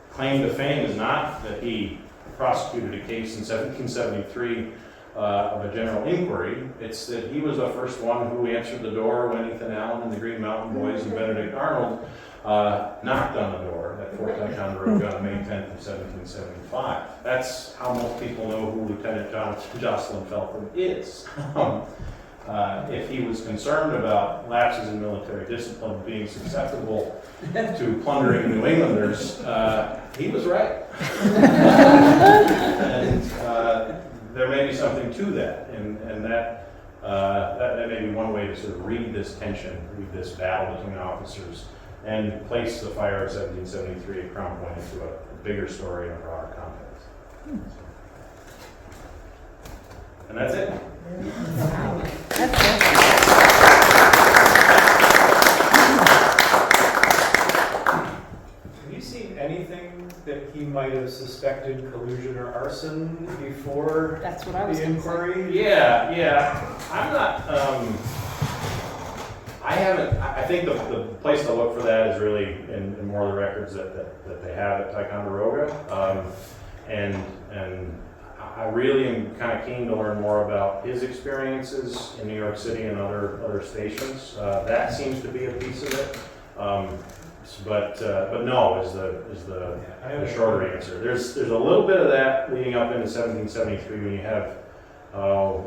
claim to fame is not that he prosecuted a case in 1773 of a general inquiry. It's that he was the first one who answered the door when Ethan Allen and the Green Mountain Boys and Benedict Arnold knocked on the door at Fort Ticonderoga on May 10th of 1775. That's how most people know who Lieutenant Jocelyn Feltham is. If he was concerned about lapses in military discipline being susceptible to plundering New Englanders, he was right. And there may be something to that, and that may be one way to sort of read this tension, read this battle between officers, and place the fire of 1773 at Crown Point into a bigger story in a broader context. And that's it. Wow. That's Have you seen anything that he might have suspected collusion or arson before That's what I was the gonna say. inquiry? Yeah. I'm not, I haven't, I think the place to look for that is really in more of the records that they have at Ticonderoga. And I really am kind of keen to learn more about his experiences in New York City and other stations. That seems to be a piece of it. But no is the shorter answer. There's a little bit of that leading up into 1773 when you have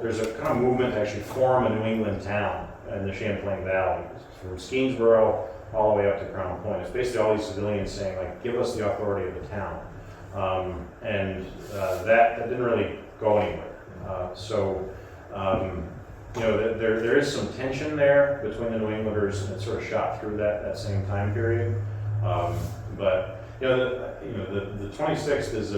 there's a kind of movement to actually form a New England town in the Champlain Valley, from Skenesboro all the way up to Crown Point. It's basically all these civilians saying, like, give us the authority of the town. That didn't really go anywhere. There is some tension there between the New Englanders, and it sort of shot through that same time period. But the 26th is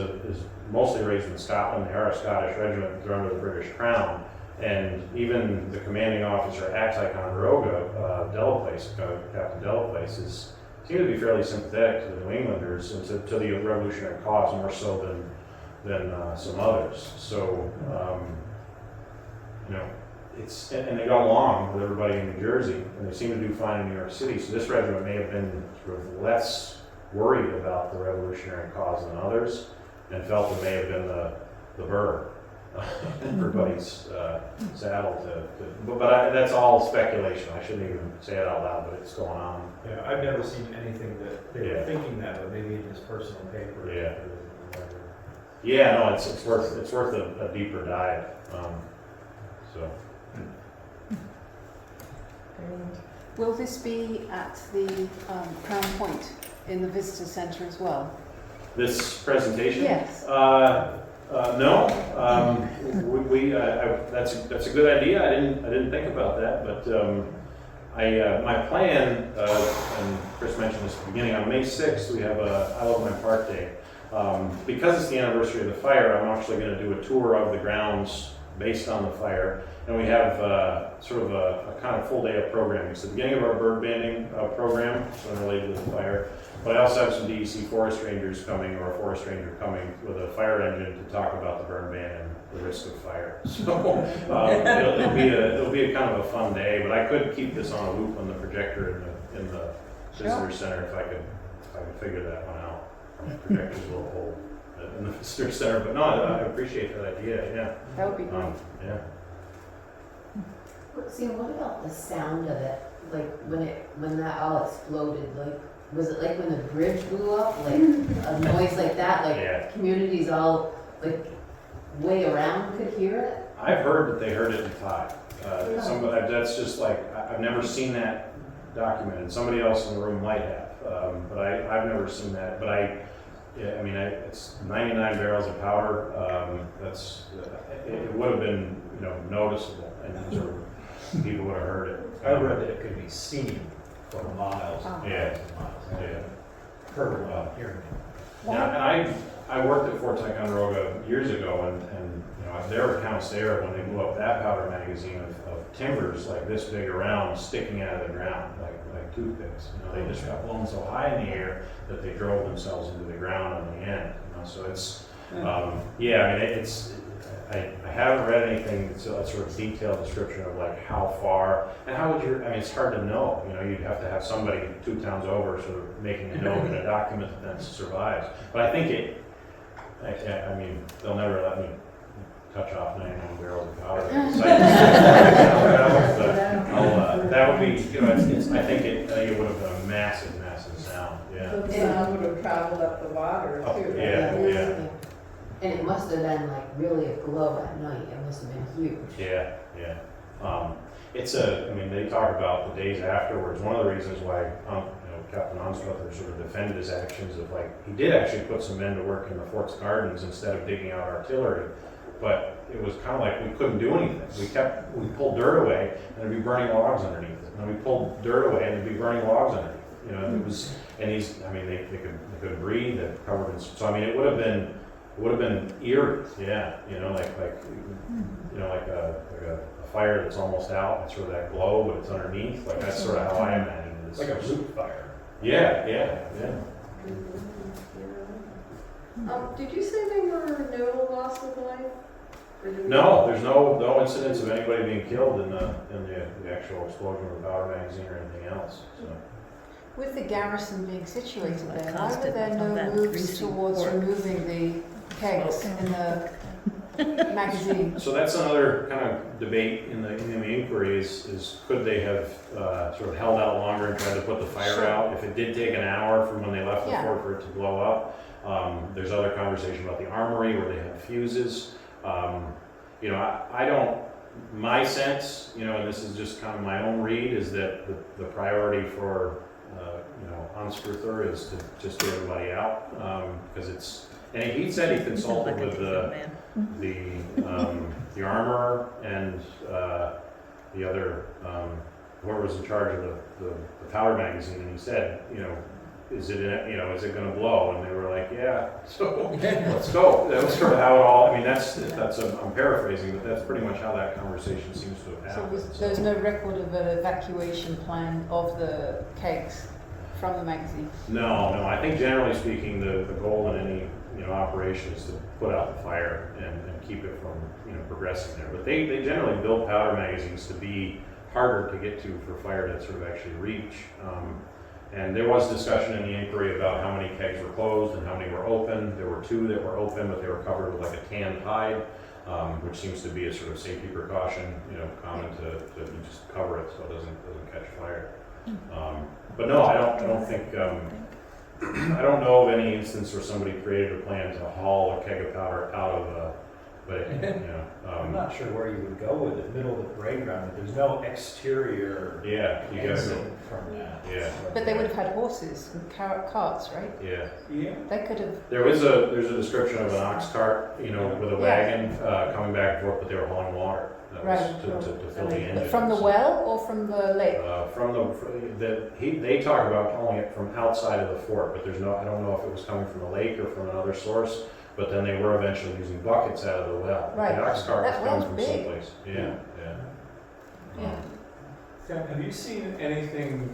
mostly raised in Scotland. They are a Scottish regiment they're under the British Crown, and even the commanding officer at Ticonderoga, Captain Delaplace, seemed to be fairly sympathetic to the New Englanders and to the revolutionary cause more so than some others. So, and they got along with everybody in New Jersey, and they seem to do fine in New York City, so this regiment may have been sort of less worried about the revolutionary cause than others, and felt it may have been the burr in everybody's saddle but that's all speculation. I shouldn't even say it out loud, but it's going on. Yeah, I've never seen anything that they were Yeah. thinking that, but maybe in his personal paper. Yeah. or whatever. Yeah, no, it's worth a deeper dive. So Will this be at the Crown Point in the visitor centre as well? this presentation. Yes. No. That's a good idea. I didn't think about that, but my plan, and Chris mentioned this at the beginning, on May 6th we have a I Love My Park Day. Because it's the anniversary of the fire, I'm actually going to do a tour of the grounds based on the fire, and we have sort of a kind of full day of programming. It's the beginning of our bird banding program, so related to the fire. But I also have some DEC forest rangers coming, or a forest ranger coming with a fire engine to talk about the burn ban and the risk of fire. So it'll be a kind of a fun day. But I could keep this on a loop on the projector in the visitor center if I could figure that one out. The projector's a little old in the visitor center, but no, I appreciate that idea. Yeah. That would be great. Yeah. See, what about the sound of it? Like when that all exploded, like was it like when the bridge blew up? Like a noise like that? Like Yeah. communities all like way around could hear it? I've heard that they heard it in Thai. That's just like, I've never seen that documented. Somebody else in the room might have, but I've never seen that. But it's 99 barrels of powder. It would have been, noticeable, and sort of people would have heard it. I read that it could be seen for miles. Ah. and Yeah. miles and miles. Yeah. Heard without hearing. Yeah, and I worked at Fort Ticonderoga years ago, and there were accounts there when they blew up that powder magazine of timbers like this big around sticking out of the ground like toothpicks. They just got blown so high in the air that they drove themselves into the ground on the end. So it's I haven't read anything that's a sort of detailed description of like how far and how would it's hard to know. You'd have to have somebody 2 towns over sort of making a note in a document that then survives. But I think they'll never let me touch off 99 barrels of powder. That would be, I think it would have been a massive sound. Yeah. So the sound would have traveled up the water Up, too. yeah. And it must have been like really a glow at night. It must have been huge. Yeah. They talk about the days afterwards. One of the reasons why Captain Onsworther sort of defended his actions of he did actually put some men to work in the fort's gardens instead of digging out artillery, but it was kind of like we couldn't do anything. We pulled dirt away and there'd be burning logs underneath it, and then we pulled dirt away and there'd be burning logs underneath. It was, and they couldn't breathe. They're covered in, so it would have been eerie. Yeah, like a fire that's almost out. It's sort of that glow, but it's underneath. Like that's sort of how I imagine it. It's like a root fire. Yeah. Did you say there were no loss of life? No, there's no incidents of anybody being killed in the actual explosion of the powder magazine or anything else. So. With the garrison being situated Like there, why were constant there on no that moves greasy towards fork. removing the kegs in the magazine? So that's another kind of debate in the inquiry is could they have sort of held out longer and tried to put the fire Sure. out? If it did take an hour from when they left the Yeah. fort for it to blow up. There's other conversation about the armory where they have fuses. I don't, my sense, and this is just kind of my own read, is that the priority for, Onsworther is to just get everybody out, because it's, and he said he consulted with the armorer and the other, whoever was in charge of the powder magazine, and he said, is it going to blow? And they were like, yeah, so let's go. That was sort of how it all, I'm paraphrasing, but that's pretty much how that conversation seems to have So happened. there's no record of an evacuation plan of the kegs from the magazine? No, I think generally speaking, the goal in any operation is to put out the fire and keep it from, progressing there. But they generally build powder magazines to be harder to get to for fire to sort of actually reach. And there was discussion in the inquiry about how many kegs were closed and how many were open. There were 2 that were open, but they were covered with like a tan hide, which seems to be a sort of safety precaution, common to just cover it so it doesn't catch fire. But no, I don't think, I don't know of any instance where somebody created a plan to haul a keg of powder out of a, but, I'm not sure where you would go with it, middle of the parade ground, but there's no exterior yeah, you gotta exit go, from that. yeah, But they would have had horses and carts, right? yeah. Yeah. They could have. There's a description of an ox cart, with a wagon, coming back and forth, but they were hauling water. That was Right. to fill the engine. But from the well or from the lake? They talk about hauling it from outside of the fort, but I don't know if it was coming from the lake or from another source, but then they were eventually using buckets out of the well. Right. The ox cart was That coming well's from big. someplace, yeah. Yeah. Sam, have you seen anything,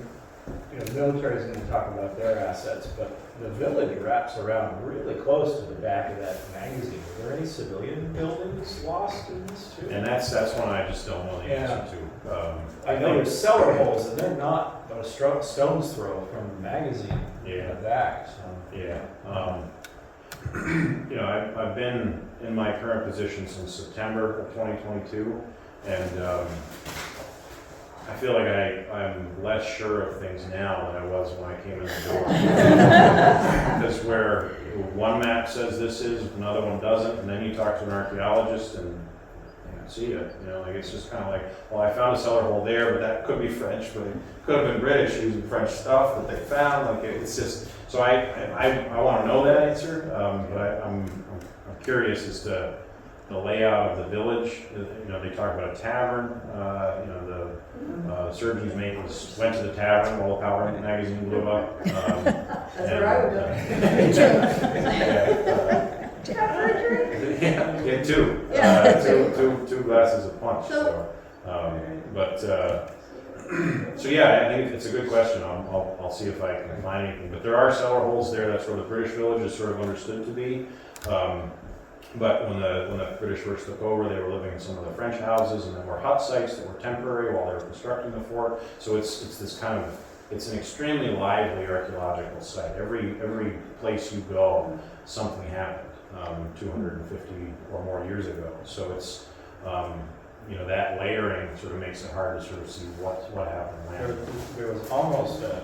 the military's gonna talk about their assets, but the village wraps around really close to the back of that magazine. Were there any civilian buildings lost in this too? And that's one I just don't know the answer to. I know there's cellar holes, and they're not but a stone's throw from the magazine in Yeah. the back, so. Yeah. I've been in my current position since September of 2022, and I feel like I'm less sure of things now than I was when I came in the door. Because where one map says this is, another one doesn't, and then you talk to an archaeologist and see it, it's just kind of like, well, I found a cellar hole there, but that could be French, but it could have been British using French stuff that they found. It's just, so I want to know that answer, but I'm curious as to the layout of the village. They talk about a tavern. The surgeon's mate went to the tavern while the Power magazine blew up. That's where I would go. Yeah, get 2. Yeah. Two glasses of punch. So yeah, I think it's a good question. I'll see if I can find anything. But there are cellar holes there. That's where the British village is sort of understood to be. But when the British first took over, they were living in some of the French houses, and there were hut sites that were temporary while they were constructing the fort. So it's this kind of, it's an extremely lively archaeological site. Every place you go, something happened 250 or more years ago. So it's that layering sort of makes it hard to sort of see what happened when. There was almost a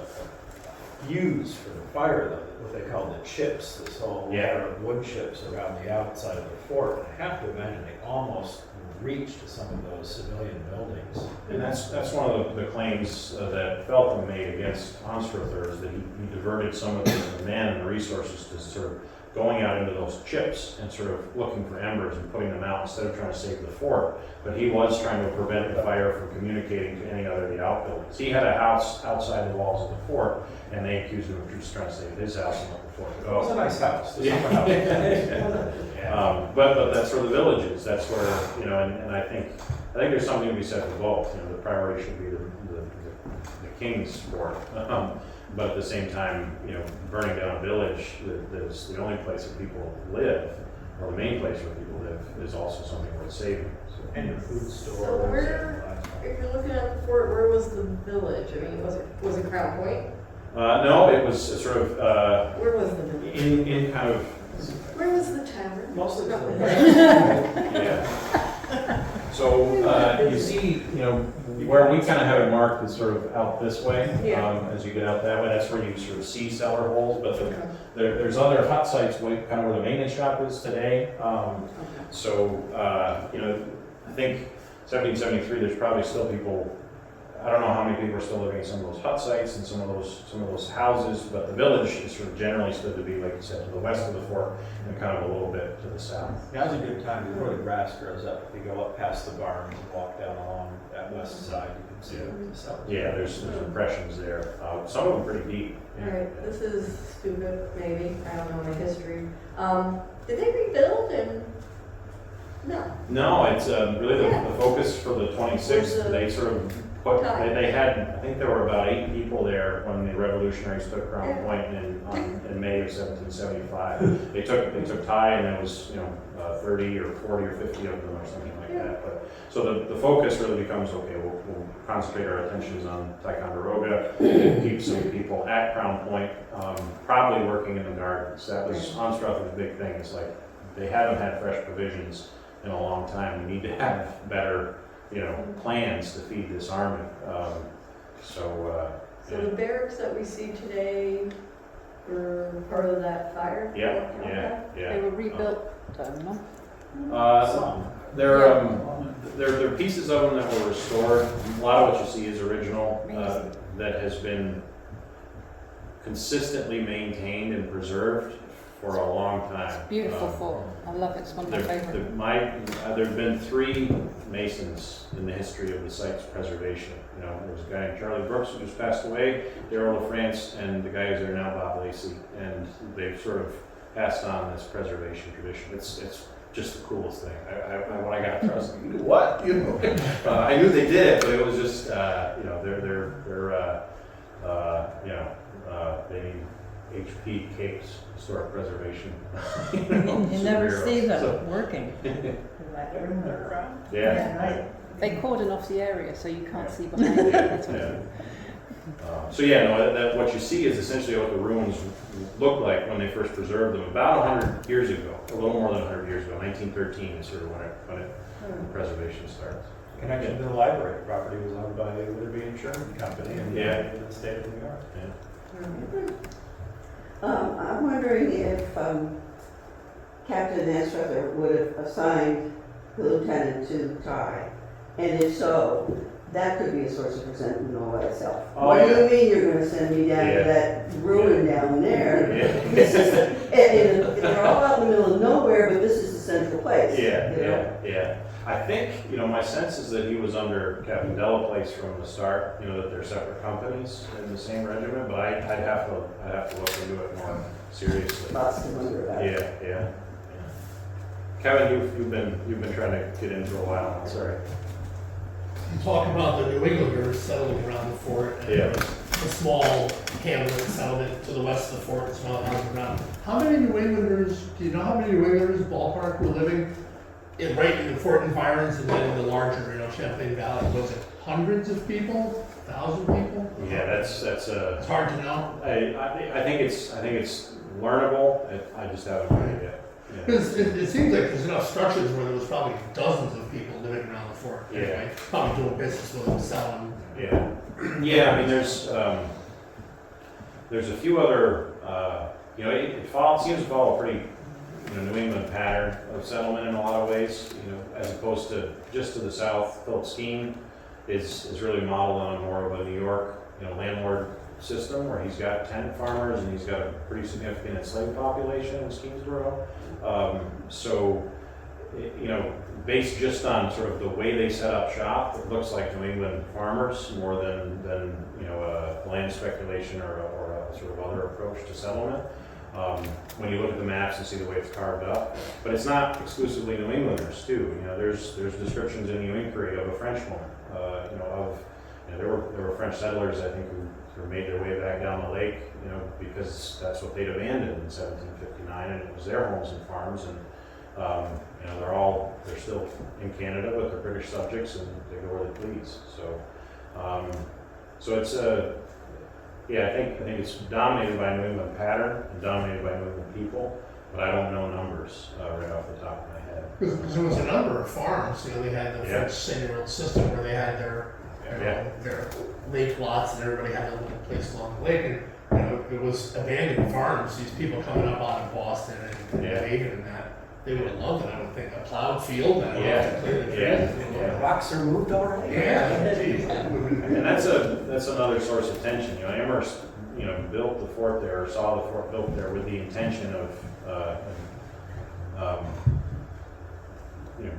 fuse for the fire, what they call the chips, this whole layer of wood chips around the outside of the fort. And I have to imagine they almost reached to some of those civilian buildings. And that's one of the claims that Feltham made against Anstruther, is that he diverted some of the men and the resources to sort of going out into those chips and sort of looking for embers and putting them out instead of trying to save the fort. But he was trying to prevent the fire from communicating to any other of the outbuildings. He had a house outside the walls of the fort, and they accused him of just trying to save his house and let the fort go. It was a nice house. But that's where the village is. That's where, and I think there's something to be said for both. The priority should be the king's fort. But at the same time, burning down a village that is the only place that people live, or the main place where people live, is also something worth saving. So. And your food So stores. where, if you're looking at the fort, where was the village? I mean, was it Crown Point? No, it was sort of Where was the village? in kind of. Where was the tavern? Most of the Yeah. So you see, where we kind of have it marked is sort of out this way. Yeah. As you get out that way, that's where you sort of see cellar holes. But there's other hut sites, kind of where the maintenance shop is today. So I think 1773. There's probably still people. I don't know how many people are still living in some of those hut sites and some of those houses, but the village is sort of generally stood to be, like you said, to the west of the fort and kind of a little bit to the south. Now's a good time before the grass grows up. If you go up past the barns and walk down along that west side, you can see the cellars. Yeah, there's impressions there. Some of them pretty deep. All right, this is stupid, maybe. I don't know my history. Did they rebuild and? No. No, it's really the focus for the 26th. Was the They sort of put, tie? they had, I think there were about 8 people there when the revolutionaries took Crown Yeah. Point in May of 1775. They took Ty, and there was 30 or 40 or 50 of them or something like that. But so the focus really becomes, okay, we'll concentrate our attentions on Ticonderoga, keep some people at Crown Point, probably working in the gardens. That was Anstruther's big thing. It's like they haven't had fresh provisions in a long time. We need to have better, plans to feed this army. So the barracks that we see today were part of that fire? Yeah. They were rebuilt, no? There are pieces of them that were restored. A lot of what you see is original, Amazing. that has been consistently maintained and preserved for a long time. Beautiful fort. I love it. It's one of my favorite. There have been 3 Masons in the history of the site's preservation. There was a guy named Charlie Brooks who just passed away, Darrell LaFrance, and the guy who's there now, Bob Lacey, and they've sort of passed on this preservation tradition. It's just the coolest thing. When I got trust, you knew what? I knew they did, but it was just they need HP capes, historic preservation. You never see them So- working. Yeah. They cordon off the area so you can't see behind it. That's what it is. What you see is essentially what the ruins looked like when they first preserved them. About 100 years ago, a little more than 100 years ago, 1913 is sort of when preservation starts. Connection to the library, property was owned by Liberty and Sherman Company in the state of New York. I'm wondering if Captain Anstruther would have assigned the lieutenant to Ty, and if so, that could be a source of resentment all by itself. Oh, What do yeah. you mean you're going to send me down Yeah. to that ruin down there? Yeah. This is they're all out in the middle of nowhere, but this is the central place. you know? Yeah. I think, my sense is that he was under Captain Delaplace from the start, that they're separate companies in the same regiment, but I'd have to look into it more seriously. Lots to wonder about. Yeah. Kevin, you've been trying to get into a while, I'm sorry. You talk about the New Englanders settling around the fort, and Yeah. the small hamlet settlement to the west of the fort, and small houses around. How many New Englanders, do you know how many New Englanders ballpark were living right in the fort environs and then in the larger, Champlain Valley? Was it hundreds of people, 1,000 people? Yeah, that's It's hard to know. I think it's learnable. I just haven't read it yet. Because it seems like there's enough structures where there was probably dozens of people living around the fort. Yeah. Anyway, probably doing business with them, selling. Yeah. I mean, there's a few other. It seems to follow a pretty New England pattern of settlement in a lot of ways. As opposed to just to the south, Philip Skeen is really modeled on more of a New York landlord system where he's got tenant farmers and he's got a pretty significant enslaved population in Skeensboro. Based just on sort of the way they set up shop, it looks like New England farmers more than a land speculation or a sort of other approach to settlement. When you look at the maps and see the way it's carved up, but it's not exclusively New Englanders too. There's descriptions in New Inquiry of a French woman. There were French settlers, I think, who made their way back down the lake, because that's what they'd abandoned in 1759, and it was their homes and farms, and they're still in Canada, but they're British subjects, and they go where they please. So it's I think it's dominated by New England pattern and dominated by New England people, but I don't know numbers right off the top of my head. Because there was a number of farms, they had the French seigneurial system where they had their lake lots and everybody had a little place along the lake, and it was abandoned farms. These people coming up out of Boston and Haven and that, they would have loved it. I would think a plowed field and The rocks are moved already. And that's another source of tension. Amherst, built the fort there, or saw the fort built there with the intention of,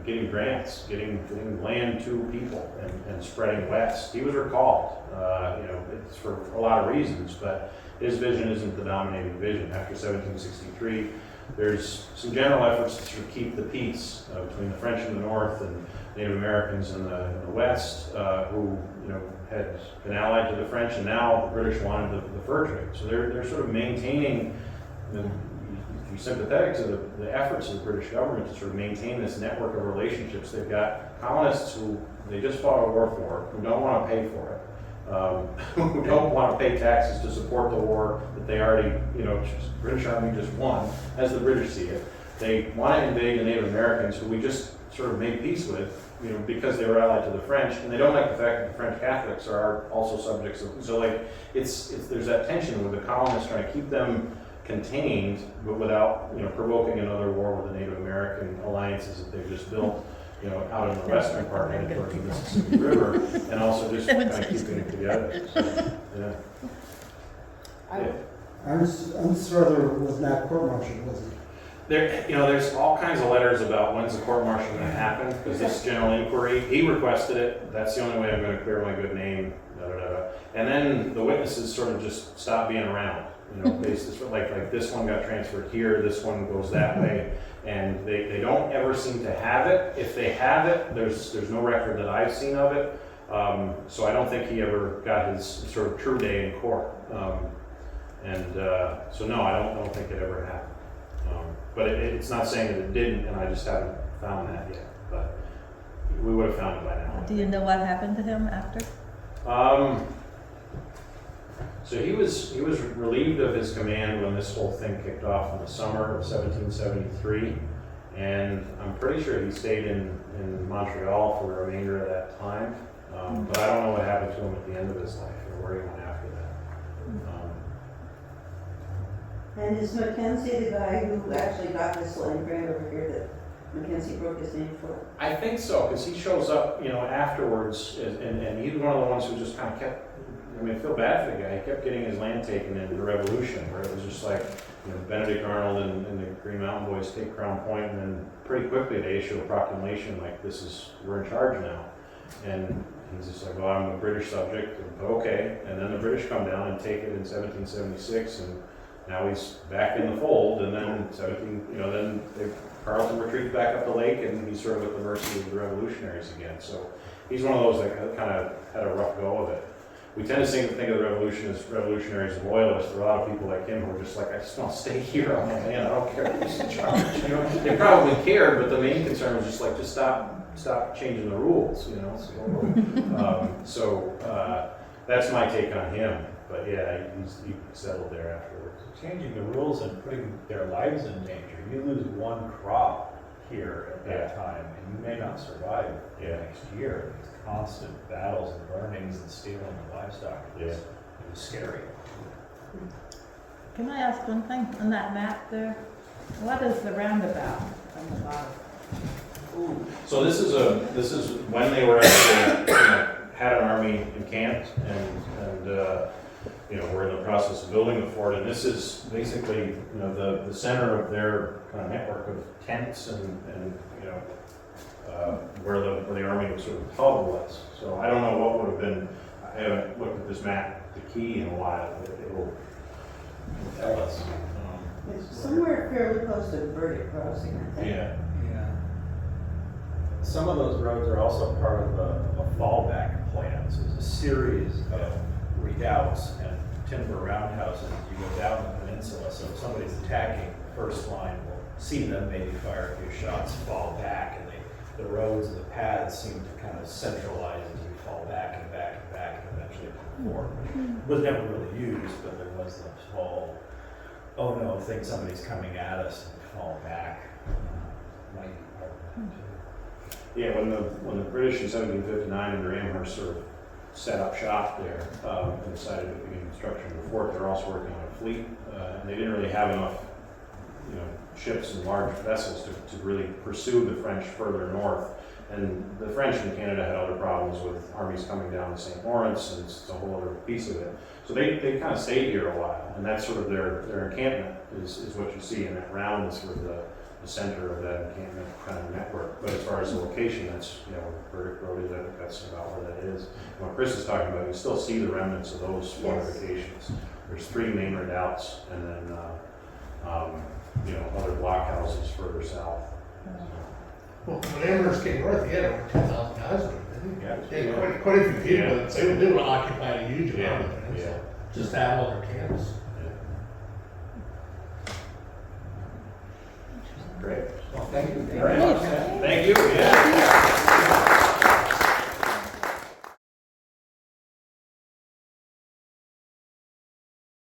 getting grants, getting land to people, and spreading west. He was recalled. It's for a lot of reasons, but his vision isn't the dominating vision. After 1763, there's some general efforts to sort of keep the peace between the French in the north and Native Americans in the west, who had been allied to the French, and now the British wanted the fur trade. So they're sort of maintaining, if you're sympathetic to the efforts of the British government to sort of maintain this network of relationships. They've got colonists who they just fought a war for, who don't want to pay for it, who don't want to pay taxes to support the war that they already, British Army just won, as the British see it. They want to invade the Native Americans, who we just sort of made peace with, because they were allied to the French, and they don't like the fact that the French Catholics are also subjects of, so like, there's that tension with the colonists trying to keep them contained, but without, provoking another war with the Native American alliances that they've just built, out in the western part, headed towards the Mississippi River, and also just kind of keeping it together. So, yeah. Ernst Ruther was not court-martialed, was he? There's all kinds of letters about when's the court-martial going to happen, because this general inquiry, he requested it, that's the only way I'm going to clear my good name, And then the witnesses sort of just stopped being around, basis like this one got transferred here, this one goes that way, and they don't ever seem to have it. If they have it, there's no record that I've seen of it, so I don't think he ever got his sort of true day in court. So no, I don't think it ever happened. But it's not saying that it didn't, and I just haven't found that yet. But we would have found it by now. Do you know what happened to him after? So he was relieved of his command when this whole thing kicked off in the summer of 1773, and I'm pretty sure he stayed in Montreal for the remainder of that time. But I don't know what happened to him at the end of his life or where he went after that. And is Mackenzie the guy who actually got this land grant over here that Mackenzie broke his name for? I think so, because he shows up, afterwards, and he's one of the ones who just kind of kept. I feel bad for the guy. He kept getting his land taken in the Revolution, where it was just like, Benedict Arnold and the Green Mountain Boys take Crown Point, and then pretty quickly they issue a proclamation like, we're in charge now. And he's just like, well, I'm a British subject, okay. And then the British come down and take it in 1776, and now he's back in the fold, and then then Carleton retreats back up the lake, and he's sort of at the mercy of the revolutionaries again. So he's one of those that kind of had a rough go of it. We tend to think of the revolution as revolutionaries and loyalists. There are a lot of people like him who are just like, I just want to stay here on my land. I don't care who's in charge. They probably cared, but the main concern was just like, just stop changing the rules. So that's my take on him. But yeah, he settled there afterwards. Changing the rules and putting their lives in danger. You lose one crop here at that time, and you may not survive the next year. These constant battles and burnings and stealing the livestock. It was scary. Can I ask one thing on that map there? What is the roundabout on the bottom? So this is when they were actually had an army encamped and we're in the process of building the fort, and this is basically the center of their kind of network of tents and where the army sort of hub was. So I don't know what would have been. I haven't looked at this map, the key, in a while. It will tell us. It's somewhere fairly close to Verdict Crossing, I think. Yeah. Some of those roads are also part of a fallback plan. So there's a series of redoubts and timber roundhouses as you go down the peninsula. So if somebody's attacking, the first line will see them, maybe fire a few shots, fall back, and the roads and the paths seem to kind of centralize as you fall back and back and back, and eventually to the fort. It was never really used, but there was this whole, oh no, think somebody's coming at us and fall back. Might be part of that too. Yeah, when the British in 1759 under Amherst sort of set up shop there and decided to begin construction of the fort, they were also working on a fleet, and they didn't really have enough, ships and large vessels to really pursue the French further north. And the French in Canada had other problems with armies coming down the St. Lawrence, and it's a whole other piece of it. So they kind of stayed here a while, and that's sort of their encampment is what you see, and that round is sort of the center of that encampment kind of network. But as far as the location, that's, Burdick Road is, I think that's about where that is. And what Chris is talking about, you still see the remnants of those fortifications. There's 3 main redoubts, and then other blockhouses further south. Well, when Amherst came north, he had over 10,000 guys with him, didn't he? Yeah. He had quite a few people, Yeah. they would occupy a huge amount of Yeah. it, so just to have all their camps. Great. Well, thank you. All right. Thank you. Yeah.